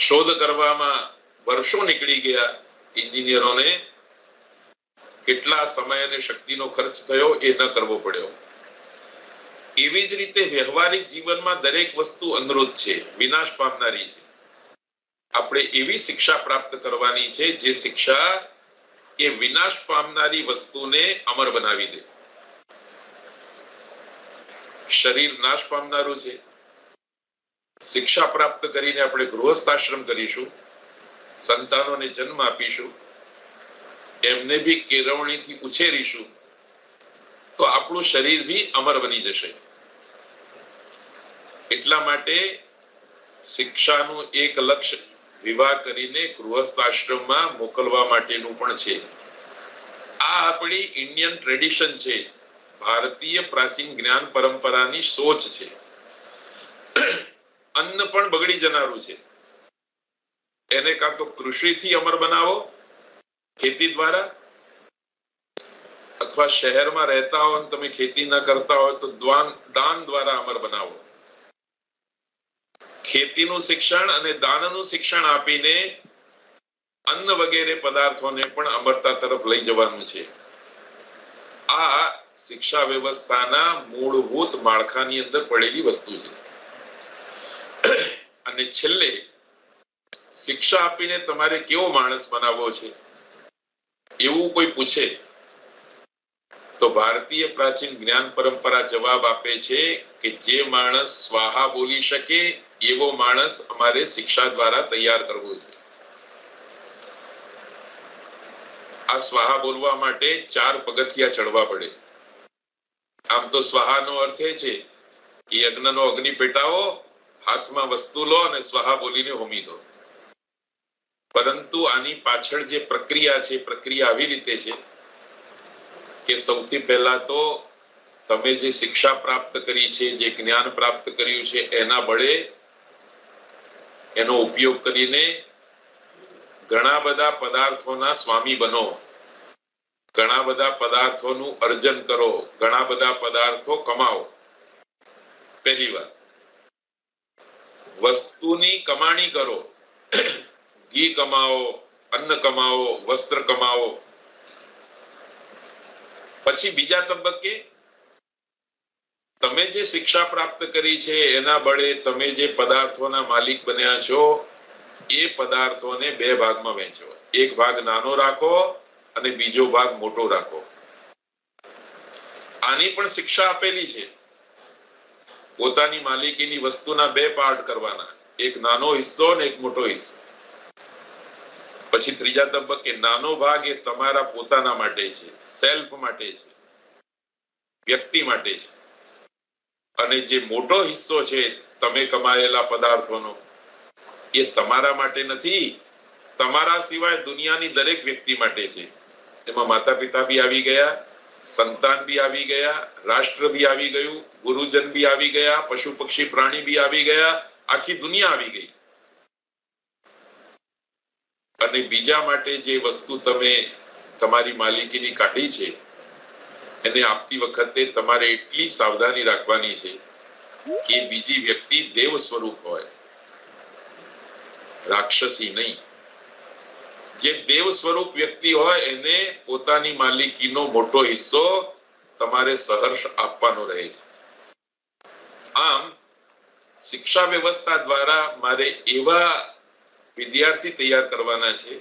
શોધ કરવામાં વર્ષો નીકળી ગયા. એન્જિનિયરોને કેટલા સમય અને શક્તિનો ખર્ચ થયો એ ન કરવો પડ્યો. એવી જ રીતે વ્યવહારિક જીવનમાં દરેક વસ્તુ અનૃત છે, વિનાશ પામનારી છે. આપણે એવી શિક્ષા પ્રાપ્ત કરવાની છે જે શિક્ષા એ વિનાશ પામનારી વસ્તુને અમર બનાવી દે. શરીર નાશ પામનારું છે. શિક્ષા પ્રાપ્ત કરીને આપણે ગૃહસ્થાશ્રમ કરીશું, સંતાનોને જન્મ આપીશું, એમને બી કેળવણીથી ઉછેરીશું, તો આપણું શરીર બી અમર બની જશે. એટલા માટે શિક્ષાનું એક લક્ષ્ય વિવાહ કરીને ગૃહસ્થાશ્રમમાં મોકલવા માટેનું પણ છે. આ આપણી ઇન્ડિયન ટ્રેડિશન છે, ભારતીય પ્રાચીન જ્ઞાન પરંપરાની સોચ છે. અન્ન પણ બગડી જનારું છે. એને કાં તો કૃષિથી અમર બનાવો, ખેતી દ્વારા, અથવા શહેરમાં રહેતા હો તમે ખેતી ન કરતા હોય તો દાન દ્વારા અમર બનાવો. ખેતીનું શિક્ષણ અને દાનનું શિક્ષણ આપીને અન્ન વગેરે પદાર્થોને પણ અમરતા તરફ લઈ જવાનું છે. આ શિક્ષા વ્યવસ્થાના મૂળભૂત માળખાની અંદર પડેલી વસ્તુ છે. અને છેલ્લે શિક્ષા આપીને તમારે કેવો માણસ બનાવવો છે એવું કોઈ પૂછે તો ભારતીય પ્રાચીન જ્ઞાન પરંપરા જવાબ આપે છે કે જે માણસ સ્વાહા બોલી શકે એવો માણસ અમારે શિક્ષા દ્વારા તૈયાર કરવો છે. આ સ્વાહા બોલવા માટે 4 પગથિયા ચડવા પડે. આમ તો સ્વાહાનો અર્થ એ છે કે યજ્ઞનો અગ્નિ પેટાવો, હાથમાં વસ્તુ લો અને સ્વાહા બોલીને હોમી દો. પરંતુ આની પાછળ જે પ્રક્રિયા છે, પ્રક્રિયા આવી રીતે છે કે સૌથી પહેલા તો તમે જે શિક્ષા પ્રાપ્ત કરી છે, જે જ્ઞાન પ્રાપ્ત કર્યું છે, એના બળે એનો ઉપયોગ કરીને ઘણા બધા પદાર્થોના સ્વામી બનો, ઘણા બધા પદાર્થોનું અર્જન કરો, ઘણા બધા પદાર્થો કમાઓ. પહેલી વાત, વસ્તુની કમાણી કરો, ઘી કમાઓ, અન્ન કમાઓ, વસ્ત્ર કમાઓ. પછી બીજા તબક્કે તમે જે શિક્ષા પ્રાપ્ત કરી છે એના બળે તમે જે પદાર્થોના માલિક બન્યા છો એ પદાર્થોને 2 ભાગમાં વહેંચો. એક ભાગ નાનો રાખો અને બીજો ભાગ મોટો રાખો. આની પણ શિક્ષા આપેલી છે. પોતાની માલિકીની વસ્તુના 2 પાર્ટ કરવાના, એક નાનો હિસ્સો અને એક મોટો હિસ્સો. પછી ત્રીજા તબક્કે નાનો ભાગ એ તમારા પોતાના માટે છે, સેલ્ફ માટે છે, વ્યક્તિ માટે છે, અને જે મોટો હિસ્સો છે તમે કમાયેલા પદાર્થોનો એ તમારા માટે નથી, તમારા સિવાય દુનિયાની દરેક વ્યક્તિ માટે છે. એમાં માતા પિતા બી આવી ગયા, સંતાન બી આવી ગયા, રાષ્ટ્ર બી આવી ગયું, ગુરુજન બી આવી ગયા, પશુ પક્ષી પ્રાણી બી આવી ગયા, આખી દુનિયા આવી ગઈ. અને બીજા માટે જે વસ્તુ તમે તમારી માલિકીની કાઢી છે એને આપતી વખતે તમારે એટલી સાવધાની રાખવાની છે કે બીજી વ્યક્તિ દેવ સ્વરૂપ હોય, રાક્ષસી નહીં. જે દેવ સ્વરૂપ વ્યક્તિ હોય એને પોતાની માલિકીનો મોટો હિસ્સો તમારે સહર્ષ આપવાનો રહે છે. આમ શિક્ષા વ્યવસ્થા દ્વારા મારે એવા વિદ્યાર્થી તૈયાર કરવાના છે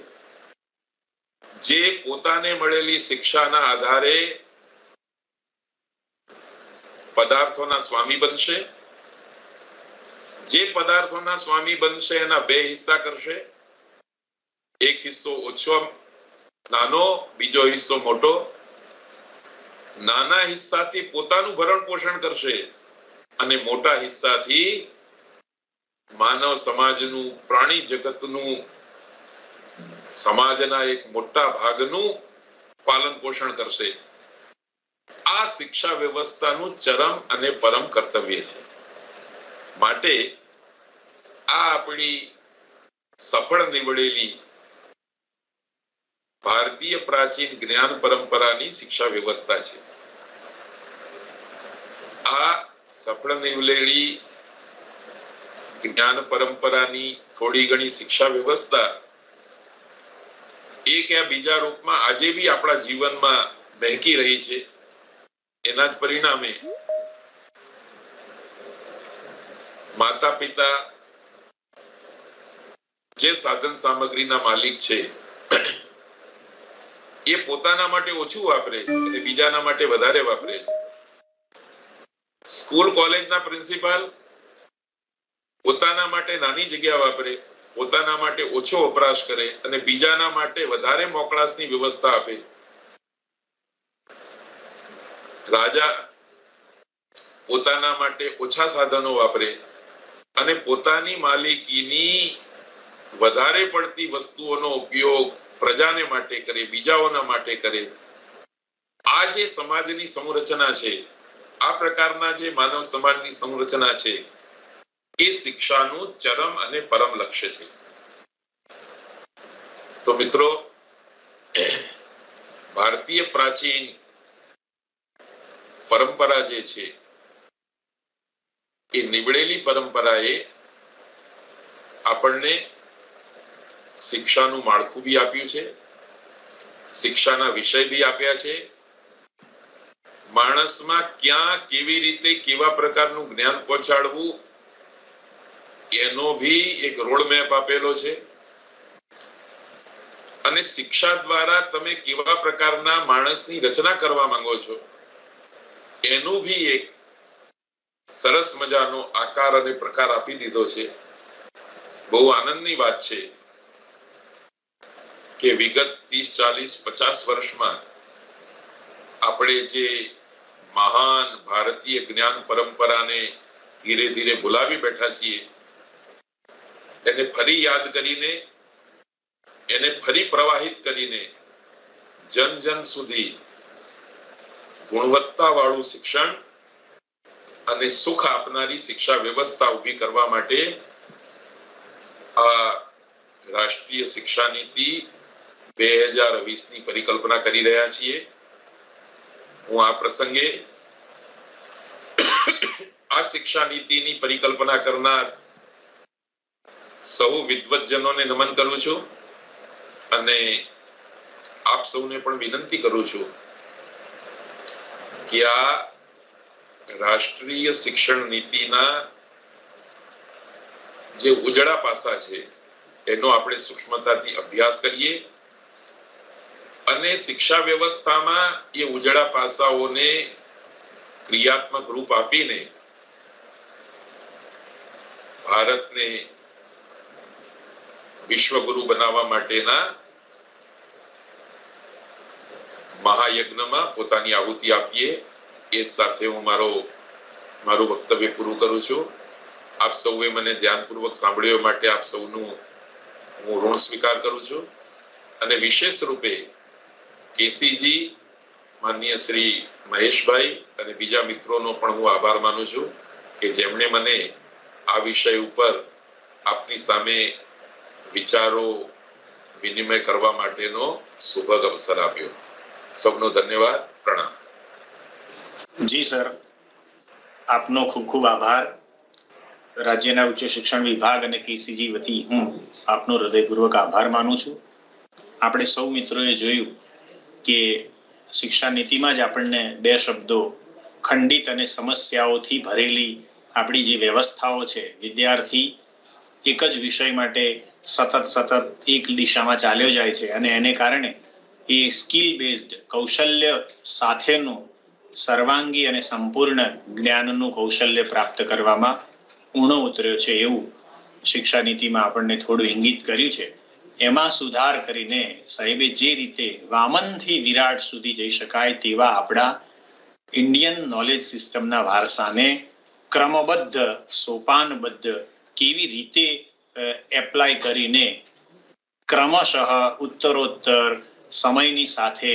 જે પોતાને મળેલી શિક્ષાના આધારે પદાર્થોના સ્વામી બનશે. જે પદાર્થોના સ્વામી બનશે એના બે હિસ્સા કરશે, એક હિસ્સો ઓછો નાનો, બીજો હિસ્સો મોટો. નાના હિસ્સાથી પોતાનું ભરણ પોષણ કરશે અને મોટા હિસ્સાથી માનવ સમાજનું, પ્રાણી જગતનું, સમાજના એક મોટા ભાગનું પાલન પોષણ કરશે. આ શિક્ષા વ્યવસ્થાનું ચરમ અને પરમ કર્તવ્ય છે. માટે આ આપણી સફળ નીવડેલી ભારતીય પ્રાચીન જ્ઞાન પરંપરાની શિક્ષા વ્યવસ્થા છે. આ સફળ નીવડેલી જ્ઞાન પરંપરાની થોડી ઘણી શિક્ષા વ્યવસ્થા એક યા બીજા રૂપમાં આજે બી આપણા જીવનમાં વહેકી રહી છે. એના જ પરિણામે માતા પિતા જે સાધન સામગ્રીના માલિક છે એ પોતાના માટે ઓછું વાપરે છે અને બીજાના માટે વધારે વાપરે છે. સ્કૂલ કોલેજના પ્રિન્સિપાલ પોતાના માટે નાની જગ્યા વાપરે, પોતાના માટે ઓછો વપરાશ કરે અને બીજાના માટે વધારે મોકળાશની વ્યવસ્થા આપે. રાજા પોતાના માટે ઓછા સાધનો વાપરે અને પોતાની માલિકીની વધારે પડતી વસ્તુઓનો ઉપયોગ પ્રજાને માટે કરે, બીજાઓના માટે કરે. આ જે સમાજની સંરચના છે, આ પ્રકારના જે માનવ સમાજની સંરચના છે એ શિક્ષાનું ચરમ અને પરમ લક્ષ્ય છે. તો મિત્રો, ભારતીય પ્રાચીન પરંપરા જે છે એ નીવડેલી પરંપરાએ આપણને શિક્ષાનું માળખું બી આપ્યું છે, શિક્ષાના વિષય બી આપ્યા છે, માણસમાં ક્યાં કેવી રીતે કેવા પ્રકારનું જ્ઞાન પહોંચાડવું એનો ભી એક રોડ મેપ આપેલો છે. અને શિક્ષા દ્વારા તમે કેવા પ્રકારના માણસની રચના કરવા માંગો છો એનું ભી એક સરસ મજાનો આકાર અને પ્રકાર આપી દીધો છે. બહુ આનંદની વાત છે કે વિગત 30, 40, 50 વર્ષમાં આપણે જે મહાન ભારતીય જ્ઞાન પરંપરાને ધીરે ધીરે ભૂલાવી બેઠા છીએ એને ફરી યાદ કરીને, એને ફરી પ્રવાહિત કરીને જન જન સુધી ગુણવત્તાવાળું શિક્ષણ અને સુખ આપનારી શિક્ષા વ્યવસ્થા ઊભી કરવા માટે આ રાષ્ટ્રીય શિક્ષા નીતિ 2020ની પરિકલ્પના કરી રહ્યા છીએ. હું આ પ્રસંગે આ શિક્ષા નીતિની પરિકલ્પના કરનાર સૌ વિદ્વતજનોને નમન કરું છું અને આપ સૌને પણ વિનંતી કરું છું કે આ રાષ્ટ્રીય શિક્ષણ નીતિના જે ઉજળા પાસા છે એનો આપણે સૂક્ષ્મતાથી અભ્યાસ કરીએ અને શિક્ષા વ્યવસ્થામાં એ ઉજળા પાસાઓને ક્રિયાત્મક રૂપ આપીને ભારતને વિશ્વગુરુ બનાવવા માટેના મહાયજ્ઞમાં પોતાની આહુતિ આપીએ. એ સાથે હું મારું વક્તવ્ય પૂરું કરું છું. આપ સૌએ મને ધ્યાનપૂર્વક સાંભળ્યો માટે આપ સૌનું હું ઋણ સ્વીકાર કરું છું. અને વિશેષ રૂપે કેસીજી, માનનીય શ્રી મહેશભાઈ અને બીજા મિત્રોનો પણ હું આભાર માનું છું કે જેમણે મને આ વિષય ઉપર આપની સામે વિચારો વિનિમય કરવા માટેનો સુભગ અવસર આપ્યો. સૌનો ધન્યવાદ. પ્રણામ. જી સર, આપનો ખૂબ ખૂબ આભાર. રાજ્યના ઉચ્ચ શિક્ષણ વિભાગ અને કેસીજી વતી હું આપનો હૃદયપૂર્વક આભાર માનું છું. આપણે સૌ મિત્રોએ જોયું કે શિક્ષા નીતિમાં જ આપણને બે શબ્દો ખંડિત અને સમસ્યાઓથી ભરેલી આપણી જે વ્યવસ્થાઓ છે, વિદ્યાર્થી એક જ વિષય માટે સતત એક દિશામાં ચાલ્યો જાય છે અને એને કારણે એ સ્કિલ બેઝડ કૌશલ્ય સાથેનું સર્વાંગી અને સંપૂર્ણ જ્ઞાનનું કૌશલ્ય પ્રાપ્ત કરવામાં ઊણો ઉતર્યો છે એવું શિક્ષા નીતિમાં આપણને થોડું ઇંગિત કર્યું છે. એમાં સુધાર કરીને સાહેબે જે રીતે વામનથી વિરાટ સુધી જઈ શકાય તેવા આપણા ઇન્ડિયન નોલેજ સિસ્ટમના વારસાને ક્રમબદ્ધ, સોપાનબદ્ધ કેવી રીતે એપ્લાય કરીને ક્રમશઃ ઉત્તરોત્તર સમયની સાથે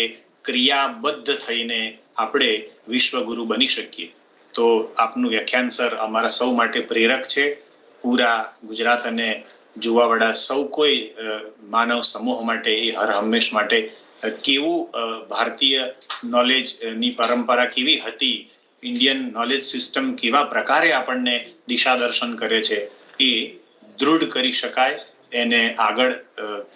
ક્રિયાબદ્ધ થઈને આપણે વિશ્વગુરુ બની શકીએ. તો આપનું વ્યાખ્યાન સર અમારા સૌ માટે પ્રેરક છે. પૂરા ગુજરાત અને જોવાવાળા સૌ કોઈ માનવ સમૂહ માટે એ હર હંમેશ માટે કેવું ભારતીય નોલેજની પરંપરા કેવી હતી, ઇન્ડિયન નોલેજ સિસ્ટમ કેવા પ્રકારે આપણને દિશા દર્શન કરે છે એ દૃઢ કરી શકાય, એને આગળ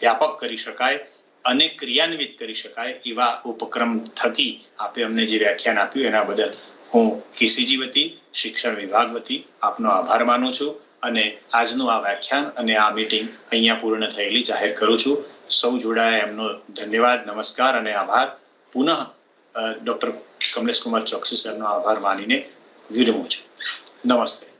વ્યાપક કરી શકાય અને ક્રિયાન્વિત કરી શકાય એવા ઉપક્રમ થકી આપે અમને જે વ્યાખ્યાન આપ્યું એના બદલ હું કેસીજી વતી, શિક્ષણ વિભાગ વતી આપનો આભાર માનું છું અને આજનું આ વ્યાખ્યાન અને આ મીટિંગ અહીંયા પૂર્ણ થયેલી જાહેર કરું છું. સૌ જોડાયા એમનો ધન્યવાદ, નમસ્કાર અને આભાર. પુનઃ ડોક્ટર કમલેશ કુમાર ચોકસી સરનો આભાર માનીને વિરમું છું. નમસ્તે.